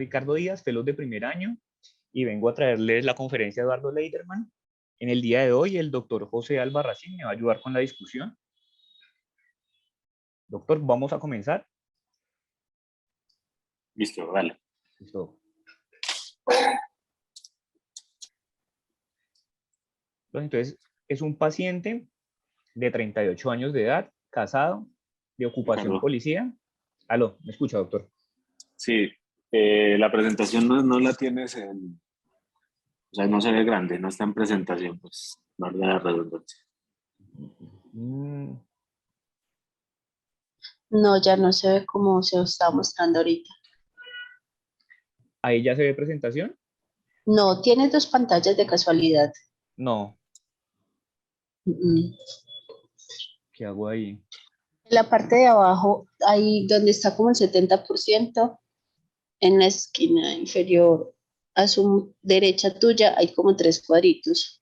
Ricardo Díaz, fellow de primer año, y vengo a traerles la conferencia de Eduardo Leiderman. En el día de hoy, el doctor José Albarracín me va a ayudar con la discusión. Doctor, vamos a comenzar. Listo, dale. Listo. Entonces, es un paciente de 38 años de edad, casado, de ocupación Ricardo. policía. Aló, ¿me escucha, doctor? Sí, la presentación no la tienes en... O sea, no se ve grande, no está en presentación, pues, no es la redundancia. No, ya no se ve como se está mostrando ahorita. ¿Ahí ya se ve presentación? No, ¿tienes dos pantallas de casualidad? No. Mm. ¿Qué hago ahí? En la parte de abajo, ahí donde está como el 70%, en la esquina inferior a su derecha tuya, hay como 3 cuadritos.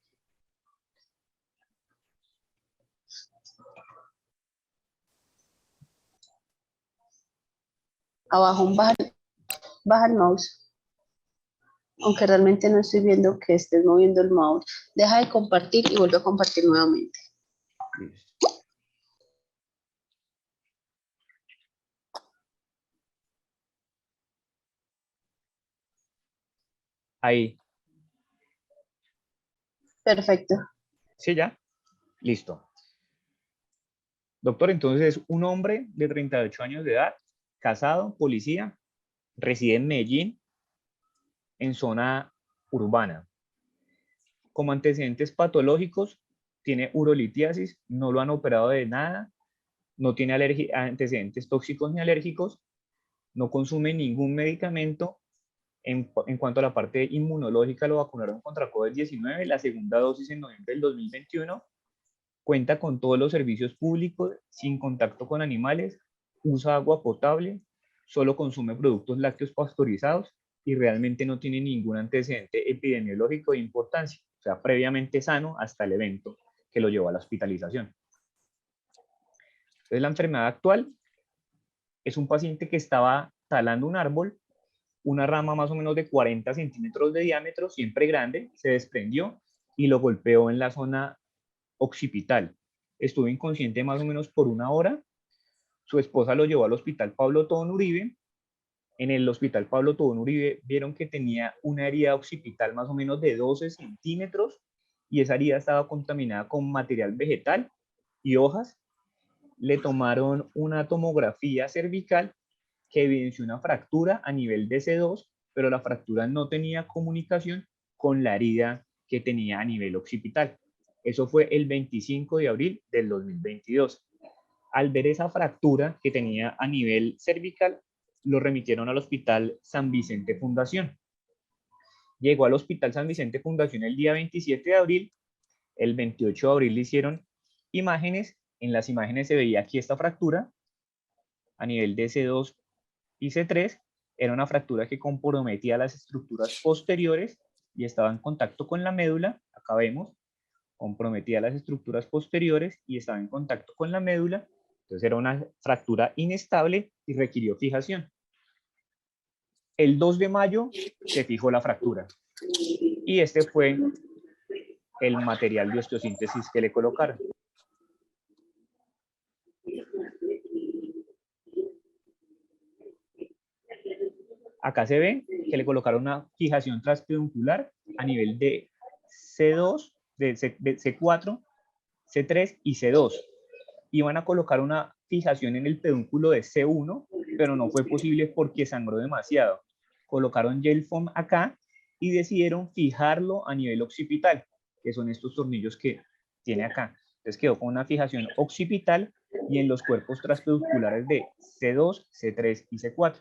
Abajo, baja el mouse. Aunque realmente no estoy viendo que estés moviendo el mouse. Deja de compartir y vuelve a compartir nuevamente. Listo. Ahí. Perfecto. ¿Sí ya? Listo. Doctor, entonces es un hombre de 38 años de edad, casado, policía, reside en Medellín, en zona urbana. Como antecedentes patológicos, tiene urolitiasis, no lo han operado de nada, no tiene antecedentes tóxicos ni alérgicos, no consume ningún medicamento. En cuanto a la parte inmunológica, lo vacunaron contra COVID-19, la segunda dosis en noviembre del 2021. Cuenta con todos los servicios públicos, sin contacto con animales, usa agua potable, solo consume productos lácteos pasteurizados y realmente no tiene ningún antecedente epidemiológico de importancia, o sea, previamente sano hasta el evento que lo llevó a la hospitalización. Entonces, la enfermedad actual es un paciente que estaba talando un árbol, una rama más o menos de 40 centímetros de diámetro, siempre grande, se desprendió y lo golpeó en la zona occipital. Estuvo inconsciente más o menos por 1 hora. Su esposa lo llevó al hospital Pablo Tobón Uribe. En el hospital Pablo Tobón Uribe vieron que tenía una herida occipital más o menos de 12 centímetros y esa herida estaba contaminada con material vegetal y hojas. Le tomaron una tomografía cervical que evidenció una fractura a nivel de C2, pero la fractura no tenía comunicación con la herida que tenía a nivel occipital. Eso fue el 25 de abril del 2022. Al ver esa fractura que tenía a nivel cervical, lo remitieron al Hospital San Vicente Fundación. Llegó al Hospital San Vicente Fundación el día 27 de abril. El 28 de abril le hicieron imágenes. En las imágenes se veía aquí esta fractura a nivel de C2 y C3. Era una fractura que comprometía las estructuras posteriores y estaba en contacto con la médula. Acá vemos, comprometía las estructuras posteriores y estaba en contacto con la médula. Entonces era una fractura inestable y requirió fijación. El 2 de mayo se fijó la fractura y este fue el material de osteosíntesis que le colocaron. Acá se ve que le colocaron una fijación transpeduncular a nivel de C2, de C4, C3 y C2. Iban a colocar una fijación en el pedúnculo de C1, pero no fue posible porque sangró demasiado. Colocaron gel foam acá y decidieron fijarlo a nivel occipital, que son estos tornillos que tiene acá. Entonces quedó con una fijación occipital y en los cuerpos transpedúnculares de C2, C3 y C4.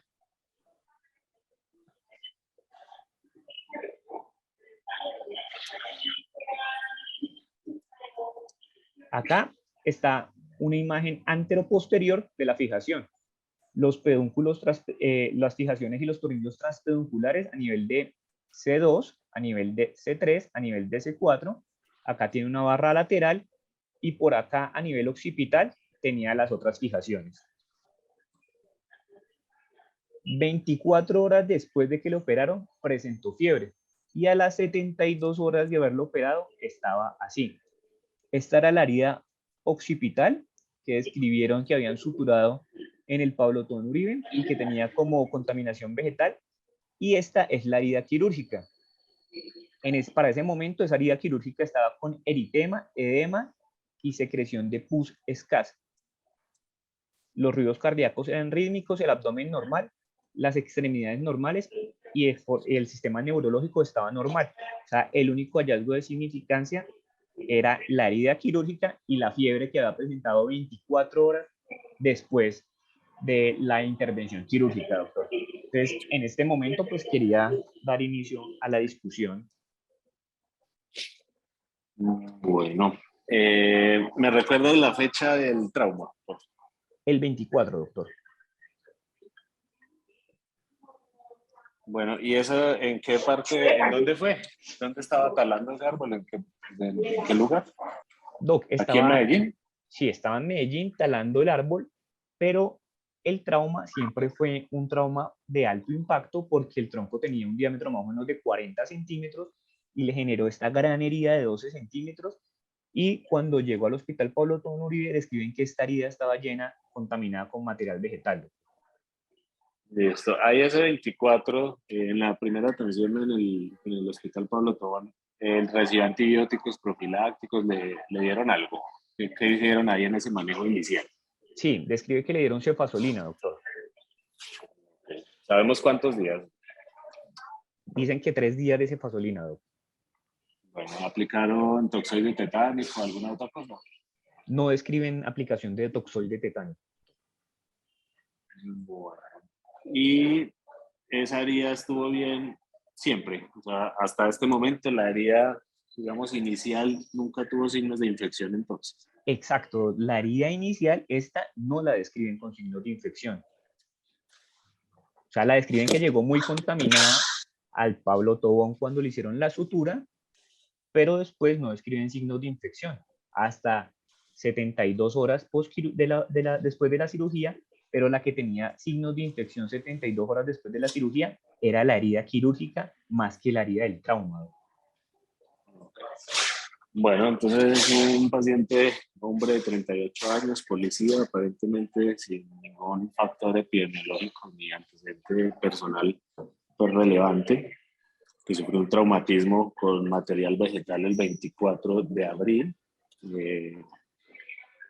Acá está una imagen anteroposterior de la fijación. Los pedúnculos, las fijaciones y los tornillos transpedúnculares a nivel de C2, a nivel de C3, a nivel de C4. Acá tiene una barra lateral y por acá a nivel occipital tenía las otras fijaciones. 24 horas después de que lo operaron, presentó fiebre. Y a las 72 horas de haberlo operado, estaba así. Esta era la herida occipital que describieron que habían suturado en el Pablo Tobón Uribe y que tenía como contaminación vegetal. Y esta es la herida quirúrgica. Para ese momento, esa herida quirúrgica estaba con eritema, edema y secreción de pus escasa. Los ruidos cardíacos eran rítmicos, el abdomen normal, las extremidades normales y el sistema neurológico estaba normal. O sea, el único hallazgo de significancia era la herida quirúrgica y la fiebre que había presentado 24 horas después de la intervención quirúrgica, doctor. Entonces, en este momento, pues quería dar inicio a la discusión. Bueno, ¿me recuerdas la fecha del trauma? El 24, doctor. Bueno, ¿y eso en qué parte, en dónde fue? ¿Dónde estaba talando ese árbol? ¿En qué lugar? Doc, ¿Aquí en Medellín? Sí, estaba en Medellín talando el árbol, pero el trauma siempre fue un trauma de alto impacto porque el tronco tenía un diámetro más o menos de 40 centímetros y le generó esta gran herida de 12 centímetros. Y cuando llegó al hospital Pablo Tobón Uribe, describen que esta herida estaba llena, contaminada con material vegetal. Listo. Ahí ese 24, en la primera atención en el hospital Pablo Tobón, recibió antibióticos profilácticos, le dieron algo. ¿Qué hicieron ahí en ese manejo inicial? Sí, describe que le dieron cefazolina, doctor. ¿Sabemos cuántos días? Dicen que 3 días de cefazolina, doctor. Bueno, ¿aplicaron toxoide tetánico, alguna otra cosa? No describen aplicación de toxoide tetánico. Bueno. Y esa herida estuvo bien siempre. O sea, hasta este momento la herida, digamos, inicial nunca tuvo signos de infección entonces. Exacto, la herida inicial, esta no la describen con signos de infección. O sea, la describen que llegó muy contaminada al Pablo Tobón cuando le hicieron la sutura, pero después no describen signos de infección. Hasta 72 horas después de la cirugía, pero la que tenía signos de infección 72 horas después de la cirugía era la herida quirúrgica más que la herida del trauma. Bueno, entonces es un paciente, hombre de 38 años, policía, aparentemente sin ningún factor epidemiológico ni antecedente personal pues, relevante, que sufrió un traumatismo con material vegetal el 24 de abril.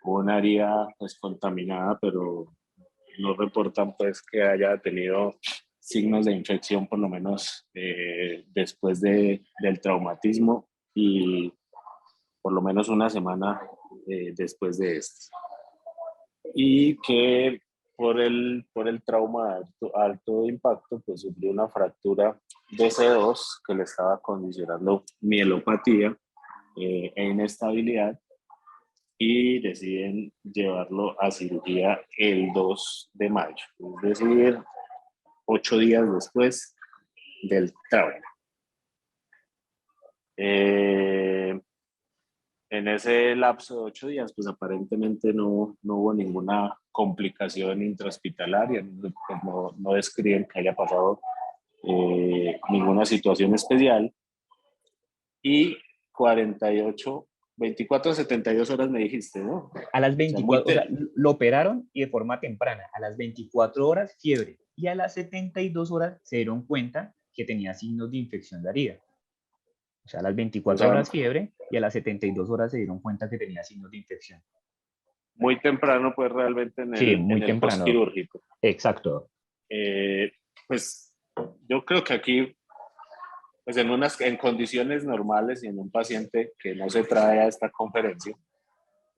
Una herida pues contaminada, pero no reportan pues que haya tenido signos de infección por lo menos después del traumatismo y por lo menos una semana después de esto. Y que por el trauma de alto impacto, pues sufrió una fractura de C2 que le estaba condicionando mielopatía e inestabilidad y deciden llevarlo a cirugía el 2 de mayo, es decir, 8 días después del trauma. En ese lapso de 8 días, pues aparentemente no hubo ninguna complicación intrahospitalaria, no describen que haya pasado ninguna situación especial. Y 24 a 72 horas me dijiste, ¿no? A las 24, o sea, lo operaron y de forma temprana. A las 24 horas, fiebre. Y a las 72 horas se dieron cuenta que tenía signos de infección de herida. O sea, a las 24 horas fiebre y a las 72 horas se dieron cuenta que tenía signos de infección. Muy temprano, pues realmente en el postquirúrgico. Exacto. Pues yo creo que aquí, pues en condiciones normales y en un paciente que no se trae a esta conferencia,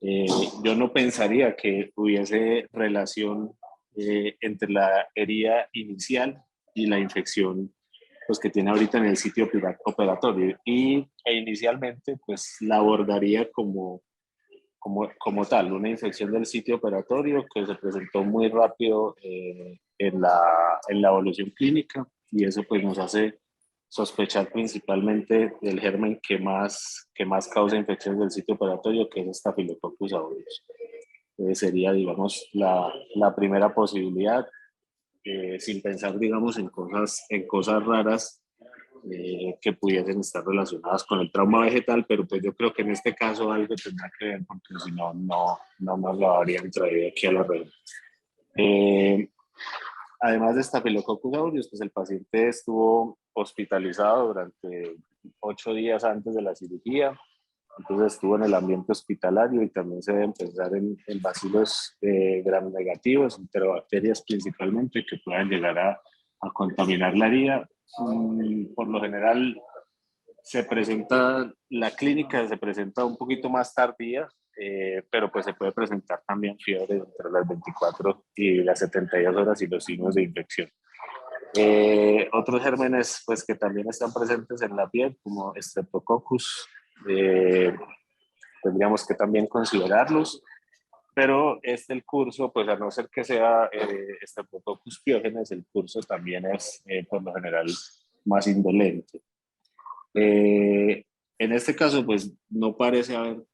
yo no pensaría que hubiese relación entre la herida inicial y la infección pues, que tiene ahorita en el sitio operatorio. E inicialmente, pues la abordaría como tal, una infección del sitio operatorio que se presentó muy rápido en la evolución clínica y eso pues nos hace sospechar principalmente del germen que más causa infecciones del sitio operatorio, que es Staphylococcus aureus. Sería, digamos, la primera posibilidad sin pensar, digamos, en cosas raras que pudiesen estar relacionadas con el trauma vegetal, pero pues yo creo que en este caso algo tendrá que ver, porque si no, no nos lo habrían traído aquí a la red. Además de Staphylococcus aureus, pues el paciente estuvo hospitalizado durante 8 días antes de la cirugía, entonces estuvo en el ambiente hospitalario y también se deben pensar en bacilos gram negativos, enterobacterias principalmente, que puedan llegar a contaminar la herida. Por lo general, la clínica se presenta un poquito más tardía, pero pues se puede presentar también fiebre entre las 24 y las 72 horas y los signos de infección. Otros gérmenes pues que también están presentes en la piel, como Streptococcus, tendríamos que también considerarlos, pero el curso, pues a no ser que sea Streptococcus pyogenes, el curso también es por lo general más indolente. En este caso, pues no parece haber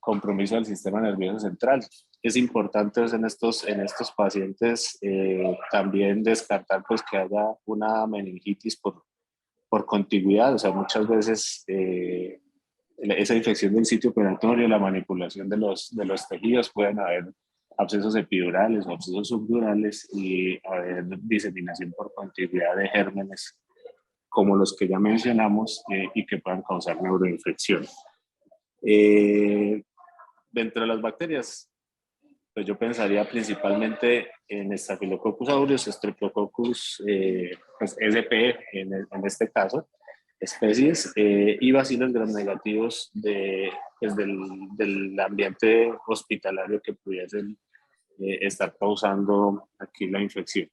compromiso del sistema nervioso central. Es importante pues, en estos pacientes también descartar pues, que haya una meningitis por contigüidad. O sea, muchas veces esa infección del sitio operatorio, la manipulación de los tejidos, pueden haber abscesos epidurales o abscesos subdurales y haber diseminación por contigüidad de gérmenes como los que ya mencionamos y que puedan causar neuroinfección. Dentro de las bacterias, pues yo pensaría principalmente en Staphylococcus aureus, Streptococcus pues SP en este caso, especies, y bacilos gram negativos pues del ambiente hospitalario que pudiesen estar causando aquí la infección.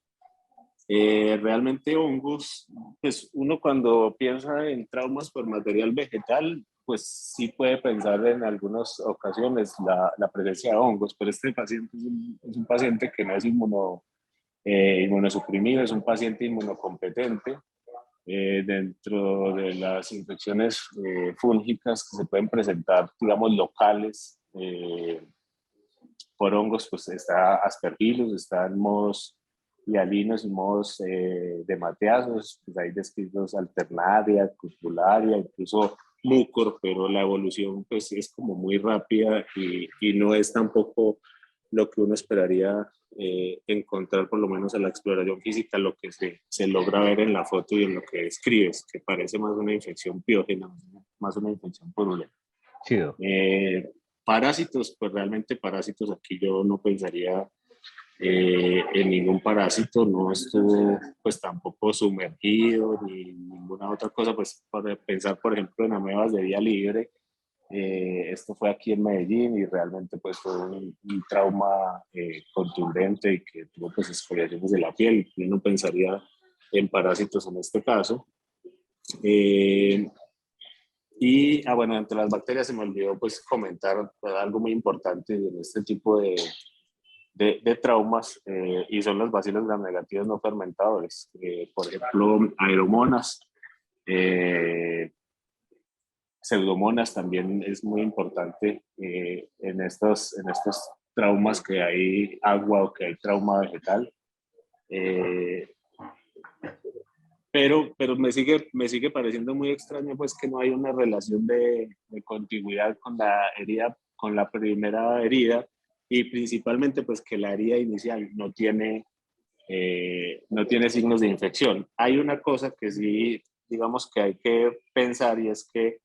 Realmente hongos, pues uno cuando piensa en traumas por material vegetal, pues sí puede pensar en algunas ocasiones la presencia de hongos, pero este paciente es un paciente que no es inmunosuprimido, es un paciente inmunocompetente. Dentro de las infecciones fúngicas que se pueden presentar, digamos, locales por hongos, pues está Aspergillus, están modos hialinos y modos de mateazos, pues hay descritos alternaria, cupularia, incluso mucor, pero la evolución pues es como muy rápida y no es tampoco lo que uno esperaría encontrar, por lo menos en la exploración física, lo que se logra ver en la foto y en lo que describes, que parece más una infección piógena, más una infección purulenta. Sí, Parásitos, pues realmente parásitos aquí yo no pensaría en ningún parásito, no estuvo pues tampoco sumergido ni ninguna otra cosa, pues para pensar por ejemplo en amebas de vía libre, esto fue aquí en Medellín y realmente pues fue un trauma contundente y que tuvo pues escoriaciones de la piel, yo no pensaría en parásitos en este caso. Bueno, entre las bacterias se me olvidó pues comentar algo muy importante en este tipo de traumas y son los bacilos gram negativos no fermentadores. Por ejemplo, aeromonas, pseudomonas también es muy importante en estos traumas que hay agua o que hay trauma vegetal. Pero me sigue pareciendo muy extraño pues que no hay una relación de contigüidad con la herida, con la primera herida y principalmente pues que la herida inicial no tiene signos de infección. Hay una cosa que sí, digamos que hay que pensar y es que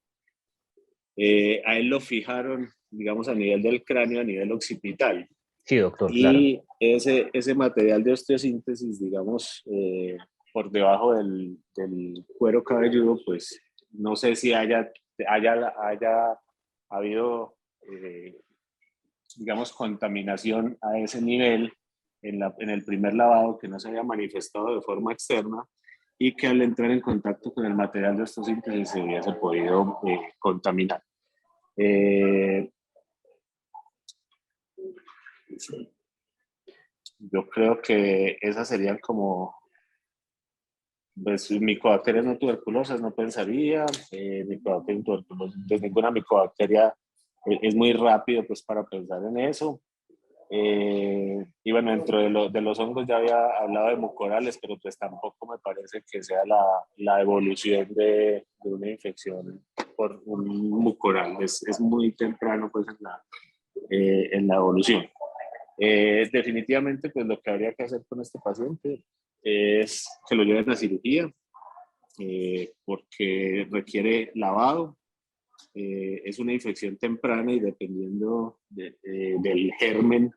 a él lo fijaron, digamos, a nivel del cráneo, a nivel occipital. sí, doctor, claro. Y ese material de osteosíntesis, digamos, por debajo del cuero cabelludo, pues no sé si haya habido, digamos, contaminación a ese nivel en el primer lavado que no se haya manifestado de forma externa y que al entrar en contacto con el material de osteosíntesis se hubiese podido contaminar. Yo creo que esas serían como pues, micobacterias no tuberculosas, no pensaría, micobacterias tuberculosas, pues ninguna micobacteria es muy rápido pues para pensar en eso. Y bueno, dentro de los hongos ya había hablado de mucorales, pero pues tampoco me parece que sea la evolución de una infección por un mucoral. Es muy temprano pues en la evolución. Definitivamente pues lo que habría que hacer con este paciente es que lo lleven a cirugía, porque requiere lavado. Es una infección temprana y dependiendo del germen,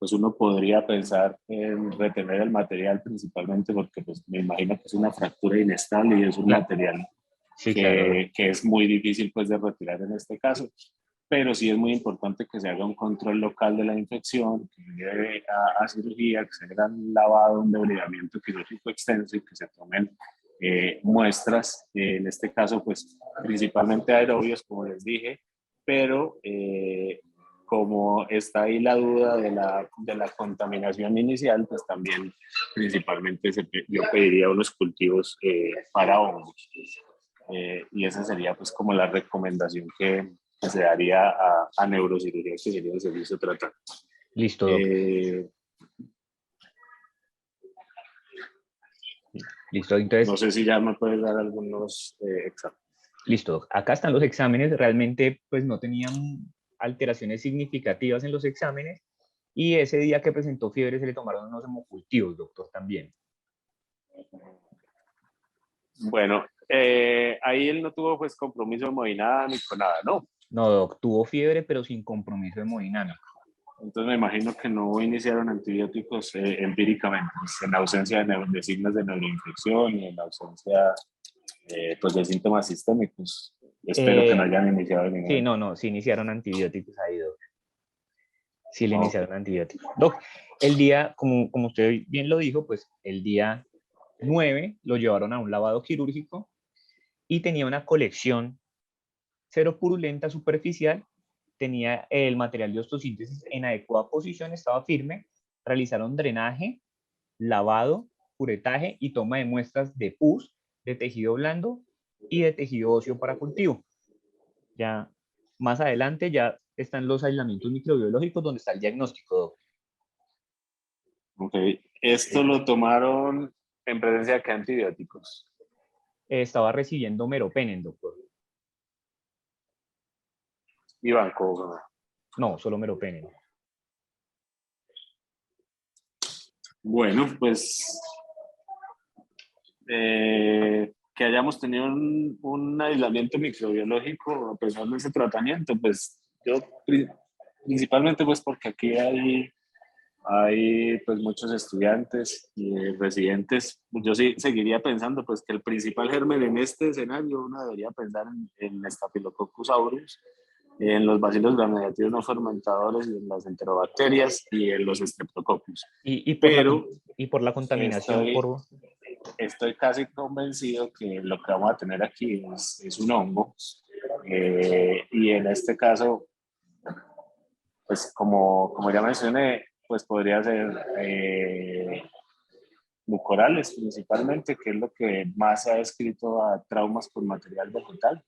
pues uno podría pensar en retener el material principalmente porque pues me imagino que es una fractura inestable y es un material Sí, claro. que es muy difícil pues de retirar en este caso. Pero sí es muy importante que se haga un control local de la infección, que se lleve a cirugía, que se haga un lavado, un debridamiento quirúrgico extenso y que se tomen muestras, en este caso pues principalmente aerobios, como les dije, pero como está ahí la duda de la contaminación inicial, pues también principalmente yo pediría unos cultivos para hongos. Y esa sería pues como la recomendación que se daría a neurocirugía, que sería el servicio tratante. Listo, doc. Listo, entonces, No sé si ya me puedes dar algunos exámenes. listo, doc. Acá están los exámenes. Realmente, pues no tenían alteraciones significativas en los exámenes. Y ese día que presentó fiebre se le tomaron unos hemocultivos, doctor, también. Bueno, ahí él no tuvo pues compromiso hemodinámico ni con nada, ¿no? No, doc, tuvo fiebre, pero sin compromiso hemodinámico. Entonces me imagino que no iniciaron antibióticos empíricamente, pues, en ausencia de signos de neuroinfección y en ausencia pues de síntomas sistémicos. Espero que no hayan iniciado Sí, ningún. no, sí iniciaron antibióticos ahí, doc. Sí le Ok. iniciaron antibióticos. Doc, el día, como usted bien lo dijo, pues el día 9 lo llevaron a un lavado quirúrgico y tenía una colección seropurulenta superficial, tenía el material de osteosíntesis en adecuada posición, estaba firme, realizaron drenaje, lavado, curetaje y toma de muestras de pus, de tejido blando y de tejido óseo para cultivo. Ya más adelante ya están los aislamientos microbiológicos donde está el diagnóstico. Ok. Esto lo tomaron en presencia de qué antibióticos. Estaba recibiendo meropenem, doctor. Y banco. No, solo meropenem. Bueno, pues que hayamos tenido un aislamiento microbiológico a pesar de ese tratamiento, pues yo principalmente pues porque aquí hay pues muchos estudiantes y residentes. Yo sí seguiría pensando pues que el principal germen en este escenario uno debería pensar en Staphylococcus aureus, en los bacilos gramnegativos no fermentadores y en las enterobacterias y en los streptococcus. Y Pero por la contaminación, estoy casi convencido que lo que vamos a tener aquí es un hongo. Y en este caso, pues como ya mencioné, pues podría ser mucorales principalmente, que es lo que más se ha descrito a traumas con material vegetal.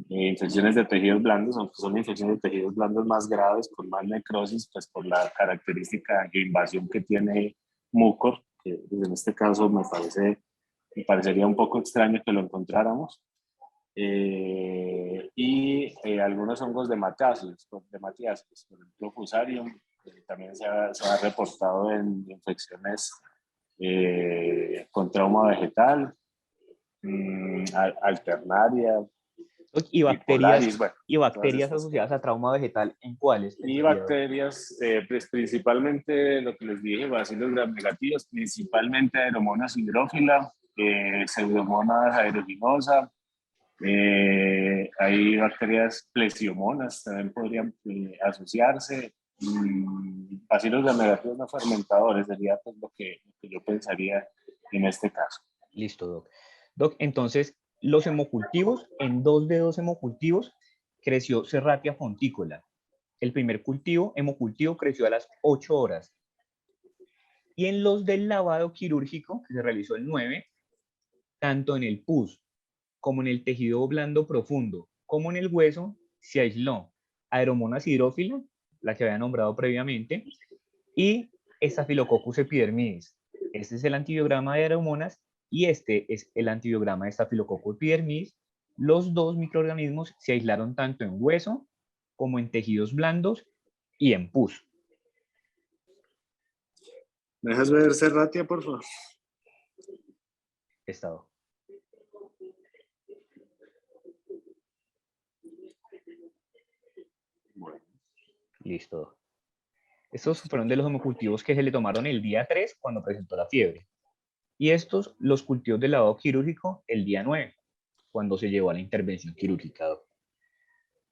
Infecciones de tejidos blandos, aunque son infecciones de tejidos blandos más graves, con más necrosis, pues por la característica de invasión que tiene mucor, que en este caso me parecería un poco extraño que lo encontráramos. Y algunos hongos de matiáceos, por ejemplo, Fusarium, también se ha reportado en infecciones con trauma vegetal, alternaria, bipolaris, bueno, y todas bacterias estas asociadas cosas. a trauma vegetal, ¿en cuáles Y pensaría? bacterias, pues principalmente lo que les dije, bacilos gram-negativos, principalmente Aeromonas hydrophila, Pseudomonas aeruginosa. Hay bacterias plesiomonas, también podrían asociarse. Bacilos gram-negativos no fermentadores sería pues, lo que yo pensaría en este caso. Listo, Doc. Doc, entonces, los hemocultivos, en 2 de 2 hemocultivos, creció Serratia fonticola. El primer cultivo, hemocultivo, creció a las 8 horas. Y en los del lavado quirúrgico, que se realizó el 9, tanto en el pus como en el tejido blando profundo, como en el hueso, se aisló Aeromonas hydrophila la que había nombrado previamente, y Staphylococcus epidermidis. Este es el antibiograma de Aeromonas y este es el antibiograma de Staphylococcus epidermidis. Los dos microorganismos se aislaron tanto en hueso como en tejidos blandos y en pus. ¿Me dejas ver Serratia, por favor? Estado. Bueno. Listo. Estos fueron de los homocultivos que se le tomaron el día 3 cuando presentó la fiebre. Y estos, los cultivos de lavado quirúrgico el día 9, cuando se llevó a la intervención quirúrgica.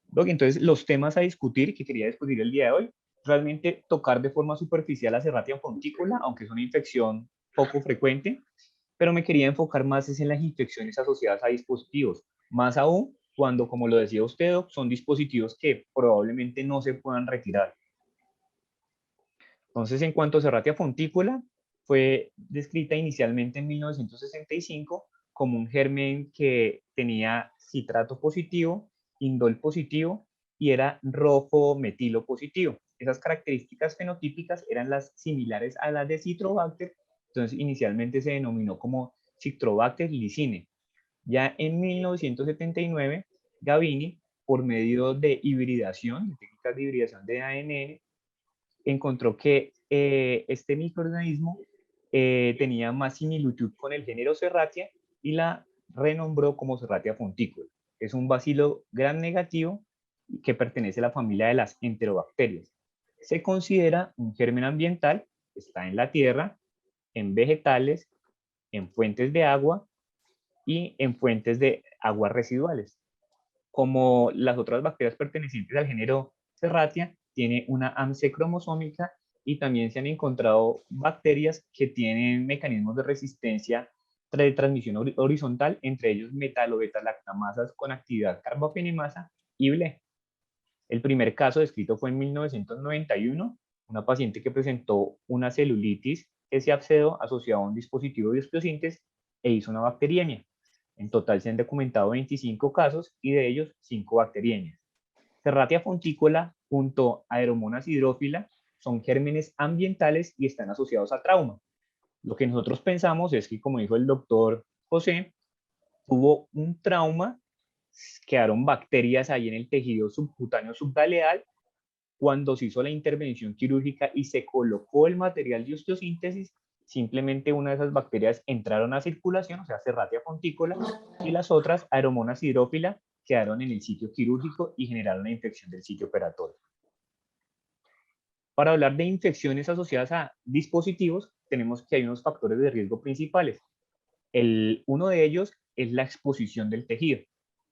Doc, entonces los temas a discutir que quería discutir el día de hoy, realmente tocar de forma superficial la Serratia fonticola, aunque es una infección poco frecuente, pero me quería enfocar más en las infecciones asociadas a dispositivos, más aún cuando, como lo decía usted, Doc, son dispositivos que probablemente no se puedan retirar. Entonces, en cuanto a Serratia fonticola, fue descrita inicialmente en 1965 como un germen que tenía citrato positivo, indol positivo y era rojo metilo positivo. Esas características fenotípicas eran las similares a las de Citrobacter, entonces inicialmente se denominó como Citrobacter lysine. Ya en 1979, Gavini, por medio de hibridación, de técnicas de hibridación de ANN, encontró que este microorganismo tenía más similitud con el género Serratia y la renombró como Serratia fonticola. Es un bacilo gram negativo que pertenece a la familia de las enterobacterias. Se considera un germen ambiental, está en la tierra, en vegetales, en fuentes de agua y en fuentes de aguas residuales. Como las otras bacterias pertenecientes al género Serratia, tiene una AMC cromosómica y también se han encontrado bacterias que tienen mecanismos de resistencia de transmisión horizontal, entre ellos metalo-beta-lactamasas con actividad carbapenemasa y BLE. El primer caso descrito fue en 1991, una paciente que presentó una celulitis que se abscedó asociada a un dispositivo de osteosíntesis e hizo una bacteriemia. En total se han documentado 25 casos y de ellos 5 bacteriemias. Serratia fonticola junto a Aeromonas hydrophila son gérmenes ambientales y están asociados a trauma. Lo que nosotros pensamos es que, como dijo el doctor José, tuvo un trauma, quedaron bacterias ahí en el tejido subcutáneo subgaleal. Cuando se hizo la intervención quirúrgica y se colocó el material de osteosíntesis, simplemente una de esas bacterias entraron a circulación, o sea, Serratia fonticola, y las otras, Aeromonas hydrophila, quedaron en el sitio quirúrgico y generaron la infección del sitio operatorio. Para hablar de infecciones asociadas a dispositivos, tenemos que hay unos factores de riesgo principales. Uno de ellos es la exposición del tejido,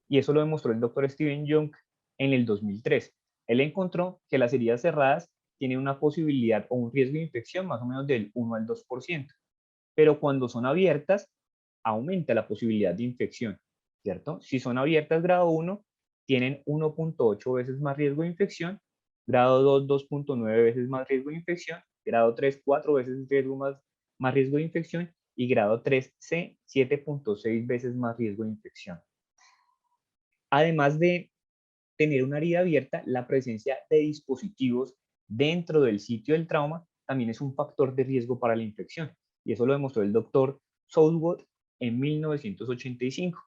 y eso lo demostró el doctor Steven Young en el 2003. Él encontró que las heridas cerradas tienen una posibilidad o un riesgo de infección más o menos del 1 al 2%, pero cuando son abiertas, aumenta la posibilidad de infección, ¿cierto? Si son abiertas grado 1, tienen 1.8 veces más riesgo de infección, grado 2, 2.9 veces más riesgo de infección, grado 3, 4 veces más riesgo de infección, y grado 3C, 7.6 veces más riesgo de infección. Además de tener una herida abierta, la presencia de dispositivos dentro del sitio del trauma también es un factor de riesgo para la infección. Y eso lo demostró el doctor Southwood en 1985.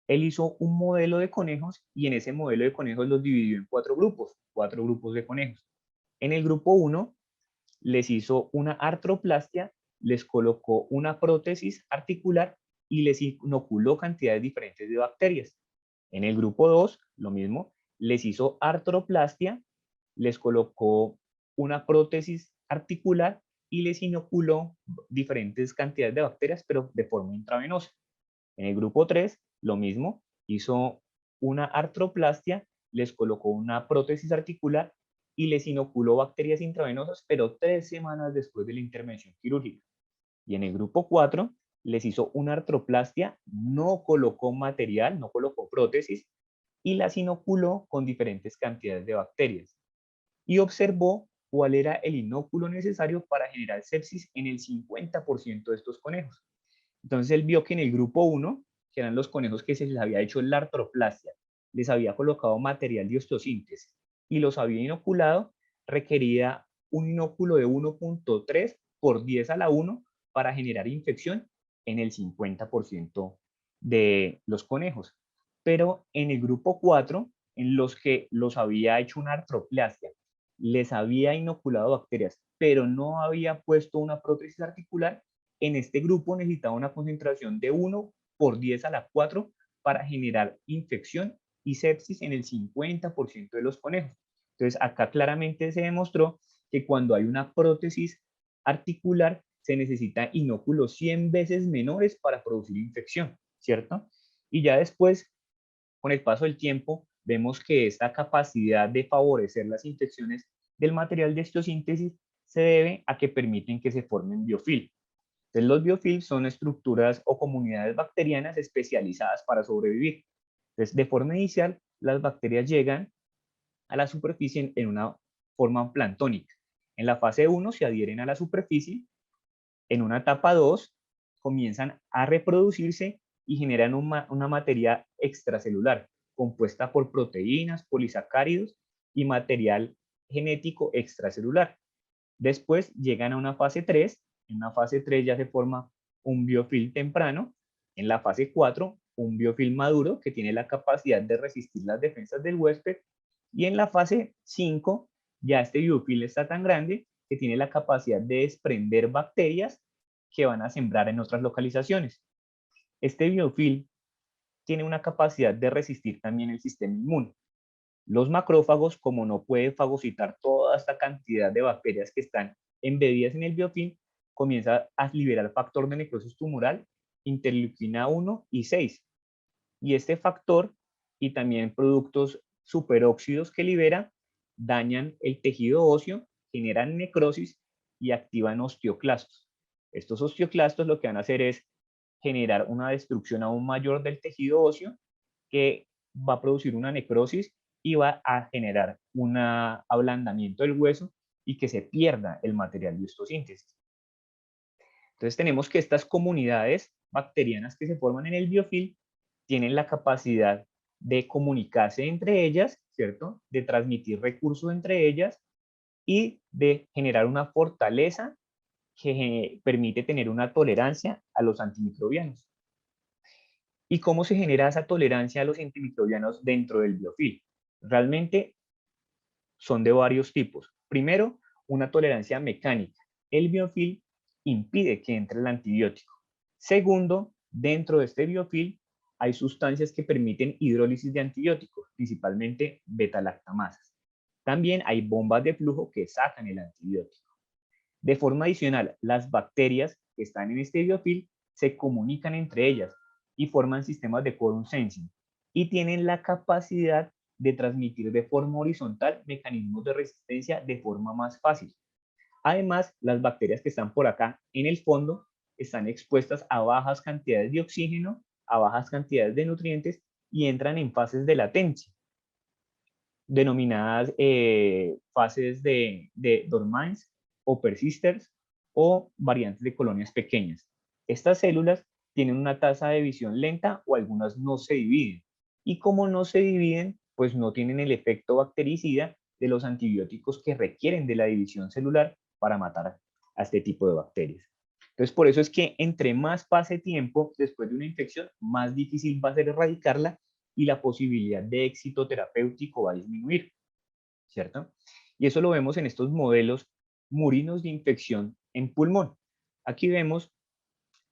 Él hizo un modelo de conejos y en ese modelo de conejos los dividió en 4 grupos de conejos. En el grupo 1 les hizo una artroplastia, les colocó una prótesis articular y les inoculó cantidades diferentes de bacterias. En el grupo 2, lo mismo, les hizo artroplastia, les colocó una prótesis articular y les inoculó diferentes cantidades de bacterias, pero de forma intravenosa. En el grupo 3, lo mismo, hizo una artroplastia, les colocó una prótesis articular y les inoculó bacterias intravenosas, pero 3 semanas después de la intervención quirúrgica. Y en el grupo 4, les hizo una artroplastia, no colocó material, no colocó prótesis, y las inoculó con diferentes cantidades de bacterias. Y observó cuál era el inóculo necesario para generar sepsis en el 50% de estos conejos. Entonces él vio que en el grupo 1, que eran los conejos que se les había hecho la artroplastia, les había colocado material de osteosíntesis y los había inoculado, requería un inóculo de 1.3 por 10 a la 1 para generar infección en el 50% de los conejos. Pero en el grupo 4, en los que los había hecho una artroplasia, les había inoculado bacterias, pero no había puesto una prótesis articular, en este grupo necesitaba una concentración de 1 por 10 a la 4 para generar infección y sepsis en el 50% de los conejos. Entonces, acá claramente se demostró que cuando hay una prótesis articular, se necesita inóculos 100 veces menores para producir infección, ¿cierto? Y ya después, con el paso del tiempo, vemos que esta capacidad de favorecer las infecciones del material de osteosíntesis se debe a que permiten que se formen biofilm. Entonces, los biofilms son estructuras o comunidades bacterianas especializadas para sobrevivir. Entonces, de forma inicial, las bacterias llegan a la superficie en una forma planctónica. En la fase 1 se adhieren a la superficie, en una etapa 2 comienzan a reproducirse y generan una materia extracelular compuesta por proteínas, polisacáridos y material genético extracelular. Después llegan a una fase 3, en una fase 3 ya se forma un biofilm temprano, en la fase 4 un biofilm maduro que tiene la capacidad de resistir las defensas del huésped, y en la fase 5 ya este biofilm está tan grande que tiene la capacidad de desprender bacterias que van a sembrar en otras localizaciones. Este biofilm tiene una capacidad de resistir también el sistema inmune. Los macrófagos, como no pueden fagocitar toda esta cantidad de bacterias que están embebidas en el biofilm, comienza a liberar factor de necrosis tumoral, interleuquina 1 y 6. Y este factor y también productos superóxidos que libera dañan el tejido óseo, generan necrosis y activan osteoclastos. Estos osteoclastos lo que van a hacer es generar una destrucción aún mayor del tejido óseo que va a producir una necrosis y va a generar un ablandamiento del hueso y que se pierda el material de osteosíntesis. Entonces tenemos que estas comunidades bacterianas que se forman en el biofilm tienen la capacidad de comunicarse entre ellas, ¿cierto? De transmitir recursos entre ellas y de generar una fortaleza que permite tener una tolerancia a los antimicrobianos. ¿Y cómo se genera esa tolerancia a los antimicrobianos dentro del biofilm? Realmente son de varios tipos. Primero, una tolerancia mecánica. El biofilm impide que entre el antibiótico. Segundo, dentro de este biofilm hay sustancias que permiten hidrólisis de antibióticos, principalmente beta-lactamasas. También hay bombas de flujo que sacan el antibiótico. De forma adicional, las bacterias que están en este biofilm se comunican entre ellas y forman sistemas de quorum sensing y tienen la capacidad de transmitir de forma horizontal mecanismos de resistencia de forma más fácil. Además, las bacterias que están por acá en el fondo están expuestas a bajas cantidades de oxígeno, a bajas cantidades de nutrientes y entran en fases de latencia, denominadas fases de dormance o persisters o variantes de colonias pequeñas. Estas células tienen una tasa de división lenta o algunas no se dividen. Y como no se dividen, pues no tienen el efecto bactericida de los antibióticos que requieren de la división celular para matar a este tipo de bacterias. Entonces, por eso es que entre más pase tiempo después de una infección, más difícil va a ser erradicarla y la posibilidad de éxito terapéutico va a disminuir, ¿cierto? Y eso lo vemos en estos modelos murinos de infección en pulmón. Aquí vemos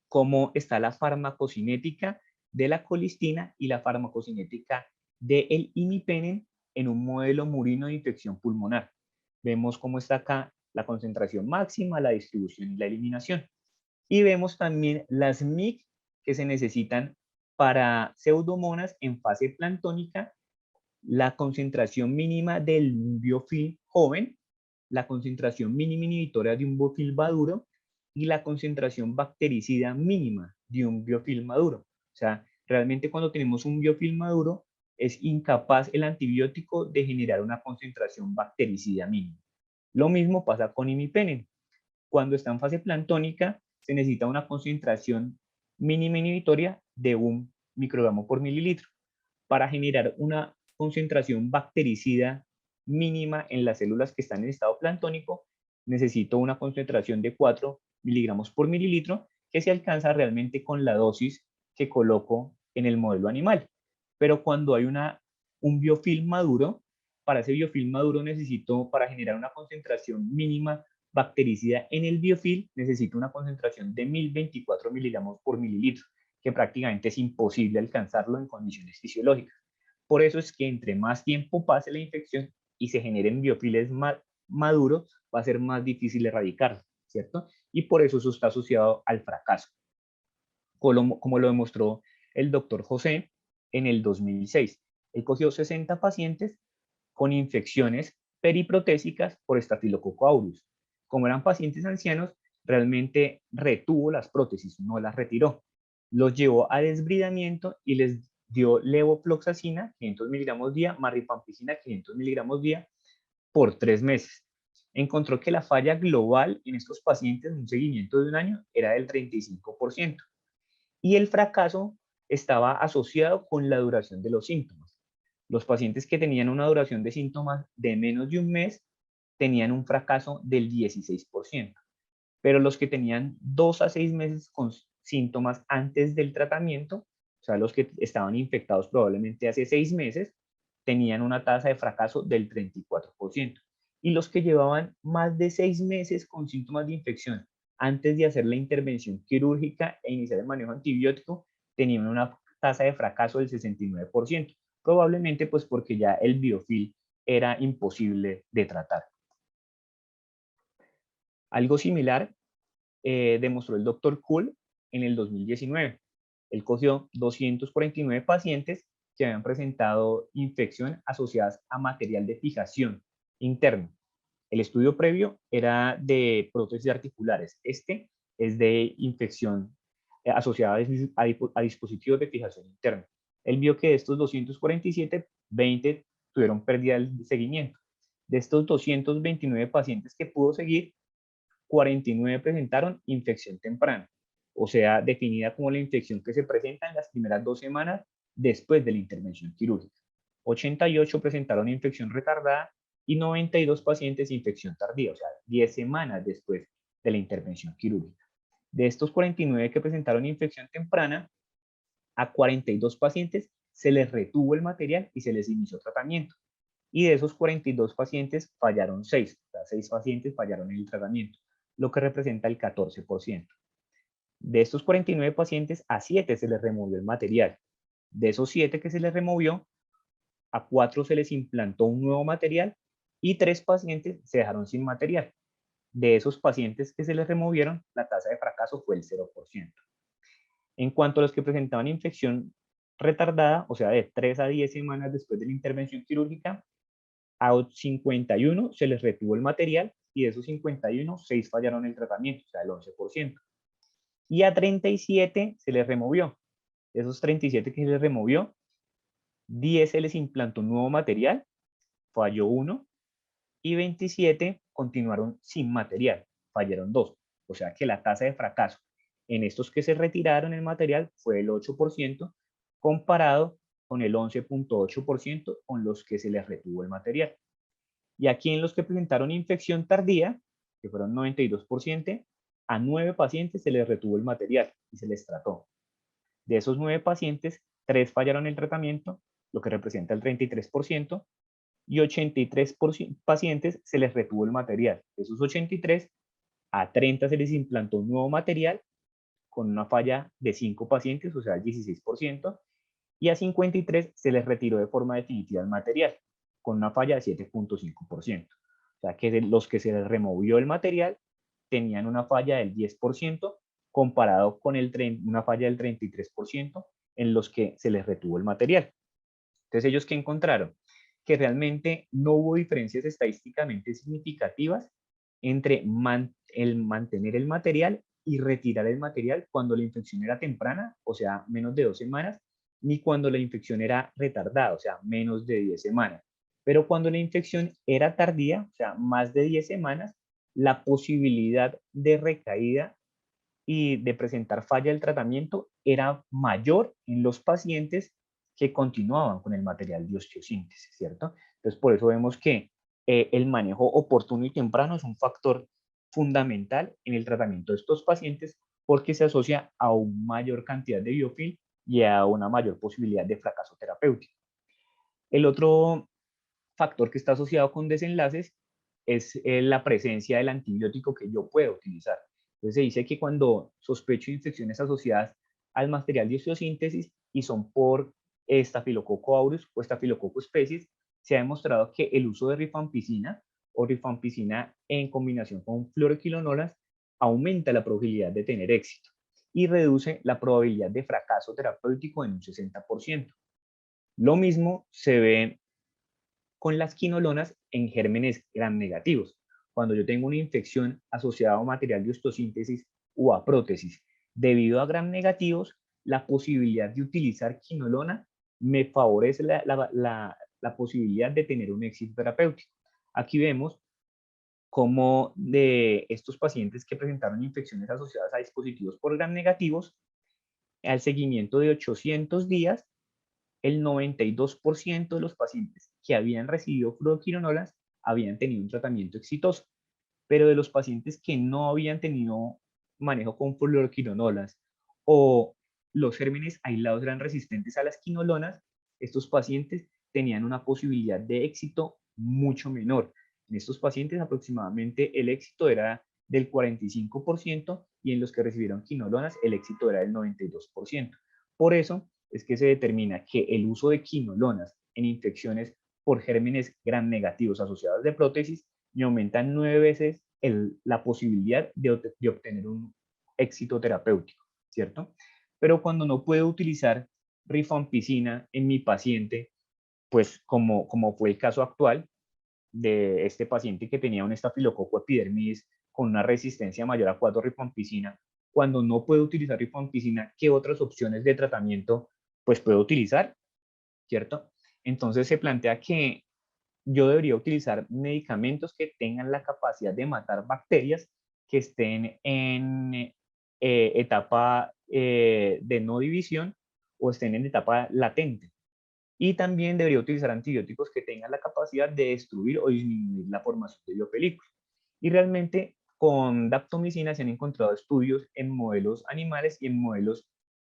cómo está la farmacocinética de la colistina y la farmacocinética del imipenem en un modelo murino de infección pulmonar. Vemos cómo está acá la concentración máxima, la distribución y la eliminación. Y vemos también las MIC que se necesitan para pseudomonas en fase planctónica, la concentración mínima del biofilm joven, la concentración mínima inhibitoria de un biofilm maduro y la concentración bactericida mínima de un biofilm maduro. O sea, realmente cuando tenemos un biofilm maduro es incapaz el antibiótico de generar una concentración bactericida mínima. Lo mismo pasa con imipenem. Cuando está en fase planctónica se necesita una concentración mínima inhibitoria de 1 microgramo por mililitro. Para generar una concentración bactericida mínima en las células que están en estado planctónico, necesito una concentración de 4 miligramos por mililitro, que se alcanza realmente con la dosis que coloco en el modelo animal. Pero cuando hay un biofilm maduro, para ese biofilm maduro necesito, para generar una concentración mínima bactericida en el biofilm, necesito una concentración de 1024 miligramos por mililitro, que prácticamente es imposible alcanzarlo en condiciones fisiológicas. Por eso es que entre más tiempo pase la infección y se generen biofiles maduros, va a ser más difícil erradicarlo, ¿cierto? Y por eso está asociado al fracaso, como lo demostró el doctor José en el 2006. Él cogió 60 pacientes con infecciones periprotésicas por Staphylococcus aureus. Como eran pacientes ancianos, realmente retuvo las prótesis, no las retiró. Los llevó a desbridamiento y les dio levofloxacina, 500 miligramos día, más rifampicina, 500 miligramos día, por 3 meses. Encontró que la falla global en estos pacientes, en un seguimiento de un año, era del 35%. Y el fracaso estaba asociado con la duración de los síntomas. Los pacientes que tenían una duración de síntomas de menos de un mes tenían un fracaso del 16%, pero los que tenían 2 a 6 meses con síntomas antes del tratamiento, o sea, los que estaban infectados probablemente hace 6 meses, tenían una tasa de fracaso del 34%. Y los que llevaban más de 6 meses con síntomas de infección antes de hacer la intervención quirúrgica e iniciar el manejo antibiótico, tenían una tasa de fracaso del 69%, probablemente pues porque ya el biofilm era imposible de tratar. Algo similar demostró el doctor Kuhl en el 2019. Él cogió 249 pacientes que habían presentado infección asociadas a material de fijación interno. El estudio previo era de prótesis articulares. Este es de infección asociada a dispositivos de fijación interna. Él vio que de estos 247, 20 tuvieron pérdida del seguimiento. De estos 229 pacientes que pudo seguir, 49 presentaron infección temprana, o sea, definida como la infección que se presenta en las primeras 2 semanas después de la intervención quirúrgica. 88 presentaron infección retardada y 92 pacientes infección tardía, o sea, 10 semanas después de la intervención quirúrgica. De estos 49 que presentaron infección temprana, a 42 pacientes se les retuvo el material y se les inició tratamiento. Y de esos 42 pacientes fallaron 6, o sea, 6 pacientes fallaron en el tratamiento, lo que representa el 14%. De estos 49 pacientes, a 7 se les removió el material. De esos 7 que se les removió, a 4 se les implantó un nuevo material y 3 pacientes se dejaron sin material. De esos pacientes que se les removieron, la tasa de fracaso fue el 0%. En cuanto a los que presentaban infección retardada, o sea, de 3 a 10 semanas después de la intervención quirúrgica, a 51 se les retuvo el material y de esos 51, 6 fallaron el tratamiento, o sea, el 11%. Y a 37 se les removió. De esos 37 que se les removió, 10 se les implantó un nuevo material, falló 1, y 27 continuaron sin material, fallaron 2. O sea que la tasa de fracaso en estos que se retiraron el material fue el 8%, comparado con el 11.8% con los que se les retuvo el material. Y aquí en los que presentaron infección tardía, que fueron 92%, a 9 pacientes se les retuvo el material y se les trató. De esos 9 pacientes, 3 fallaron el tratamiento, lo que representa el 33%, y 83 pacientes se les retuvo el material. De esos 83, a 30 se les implantó un nuevo material con una falla de 5 pacientes, o sea, el 16%, y a 53 se les retiró de forma definitiva el material, con una falla de 7.5%. O sea, que los que se les removió el material tenían una falla del 10%, comparado con una falla del 33% en los que se les retuvo el material. Entonces, ¿ellos qué encontraron? Que realmente no hubo diferencias estadísticamente significativas entre el mantener el material y retirar el material cuando la infección era temprana, o sea, menos de 2 semanas, ni cuando la infección era retardada, o sea, menos de 10 semanas. Pero cuando la infección era tardía, o sea, más de 10 semanas, la posibilidad de recaída y de presentar falla del tratamiento era mayor en los pacientes que continuaban con el material de osteosíntesis, ¿cierto? Entonces, por eso vemos que el manejo oportuno y temprano es un factor fundamental en el tratamiento de estos pacientes porque se asocia a una mayor cantidad de biofilm y a una mayor posibilidad de fracaso terapéutico. El otro factor que está asociado con desenlaces es la presencia del antibiótico que yo puedo utilizar. Entonces se dice que cuando sospecho infecciones asociadas al material de osteosíntesis y son por Staphylococcus aureus o Staphylococcus species, se ha demostrado que el uso de rifampicina o rifampicina en combinación con fluoroquinolonas aumenta la probabilidad de tener éxito y reduce la probabilidad de fracaso terapéutico en un 60%. Lo mismo se ve con las quinolonas en gérmenes gram negativos. Cuando yo tengo una infección asociada a un material de osteosíntesis o a prótesis debido a gram negativos, la posibilidad de utilizar quinolona me favorece la posibilidad de tener un éxito terapéutico. Aquí vemos cómo de estos pacientes que presentaron infecciones asociadas a dispositivos por gram negativos, al seguimiento de 800 días, el 92% de los pacientes que habían recibido fluoroquinolonas habían tenido un tratamiento exitoso, pero de los pacientes que no habían tenido manejo con fluoroquinolonas o los gérmenes aislados eran resistentes a las quinolonas, estos pacientes tenían una posibilidad de éxito mucho menor. En estos pacientes aproximadamente el éxito era del 45% y en los que recibieron quinolonas el éxito era del 92%. Por eso es que se determina que el uso de quinolonas en infecciones por gérmenes gram negativos asociados de prótesis me aumentan 9 veces la posibilidad de obtener un éxito terapéutico, ¿cierto? Pero cuando no puedo utilizar rifampicina en mi paciente, pues como fue el caso actual de este paciente que tenía un estafilococo epidermidis con una resistencia mayor a 4 rifampicina, cuando no puedo utilizar rifampicina, ¿qué otras opciones de tratamiento pues puedo utilizar? ¿Cierto? Entonces se plantea que yo debería utilizar medicamentos que tengan la capacidad de matar bacterias que estén en etapa de no división o estén en etapa latente. Y también debería utilizar antibióticos que tengan la capacidad de destruir o disminuir la formación de biopelículas. Y realmente con daptomicina se han encontrado estudios en modelos animales y en modelos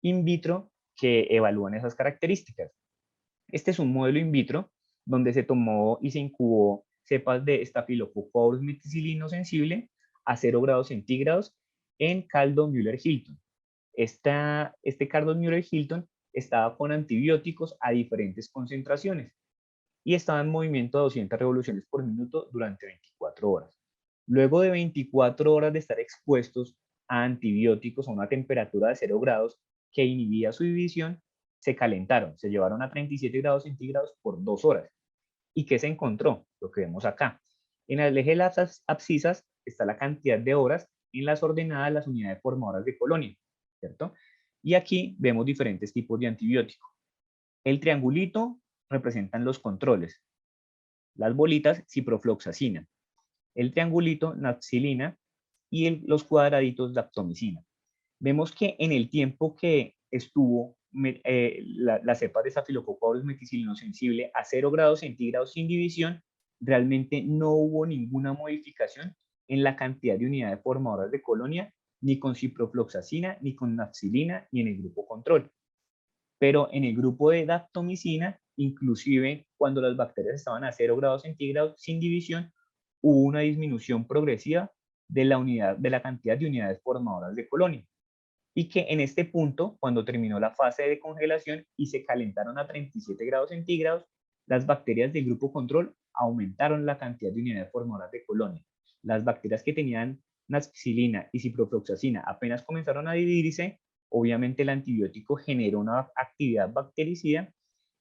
in vitro que evalúan esas características. Este es un modelo in vitro donde se tomó y se incubó cepas de Staphylococcus aureus meticilino sensible a 0 grados centígrados en caldo Müller-Hilton. Este caldo Müller-Hilton estaba con antibióticos a diferentes concentraciones y estaba en movimiento a 200 revoluciones por minuto durante 24 horas. Luego de 24 horas de estar expuestos a antibióticos a una temperatura de 0 grados que inhibía su división, se calentaron, se llevaron a 37 grados centígrados por 2 horas. ¿Y qué se encontró? Lo que vemos acá. En el eje de las abscisas está la cantidad de horas en las ordenadas las unidades formadoras de colonia, ¿cierto? Y aquí vemos diferentes tipos de antibióticos. El triangulito representan los controles. Las bolitas, ciprofloxacina. El triangulito, nafcilina. Y los cuadraditos, daptomicina. Vemos que en el tiempo que estuvo la cepa de Staphylococcus aureus meticilino sensible a 0 grados centígrados sin división, realmente no hubo ninguna modificación en la cantidad de unidades formadoras de colonia, ni con ciprofloxacina, ni con nafcilina, ni en el grupo control. Pero en el grupo de daptomicina, inclusive cuando las bacterias estaban a 0 grados centígrados sin división, hubo una disminución progresiva de la cantidad de unidades formadoras de colonia. Y que en este punto, cuando terminó la fase de congelación y se calentaron a 37 grados centígrados, las bacterias del grupo control aumentaron la cantidad de unidades formadoras de colonia. Las bacterias que tenían nafcilina y ciprofloxacina apenas comenzaron a dividirse, obviamente el antibiótico generó una actividad bactericida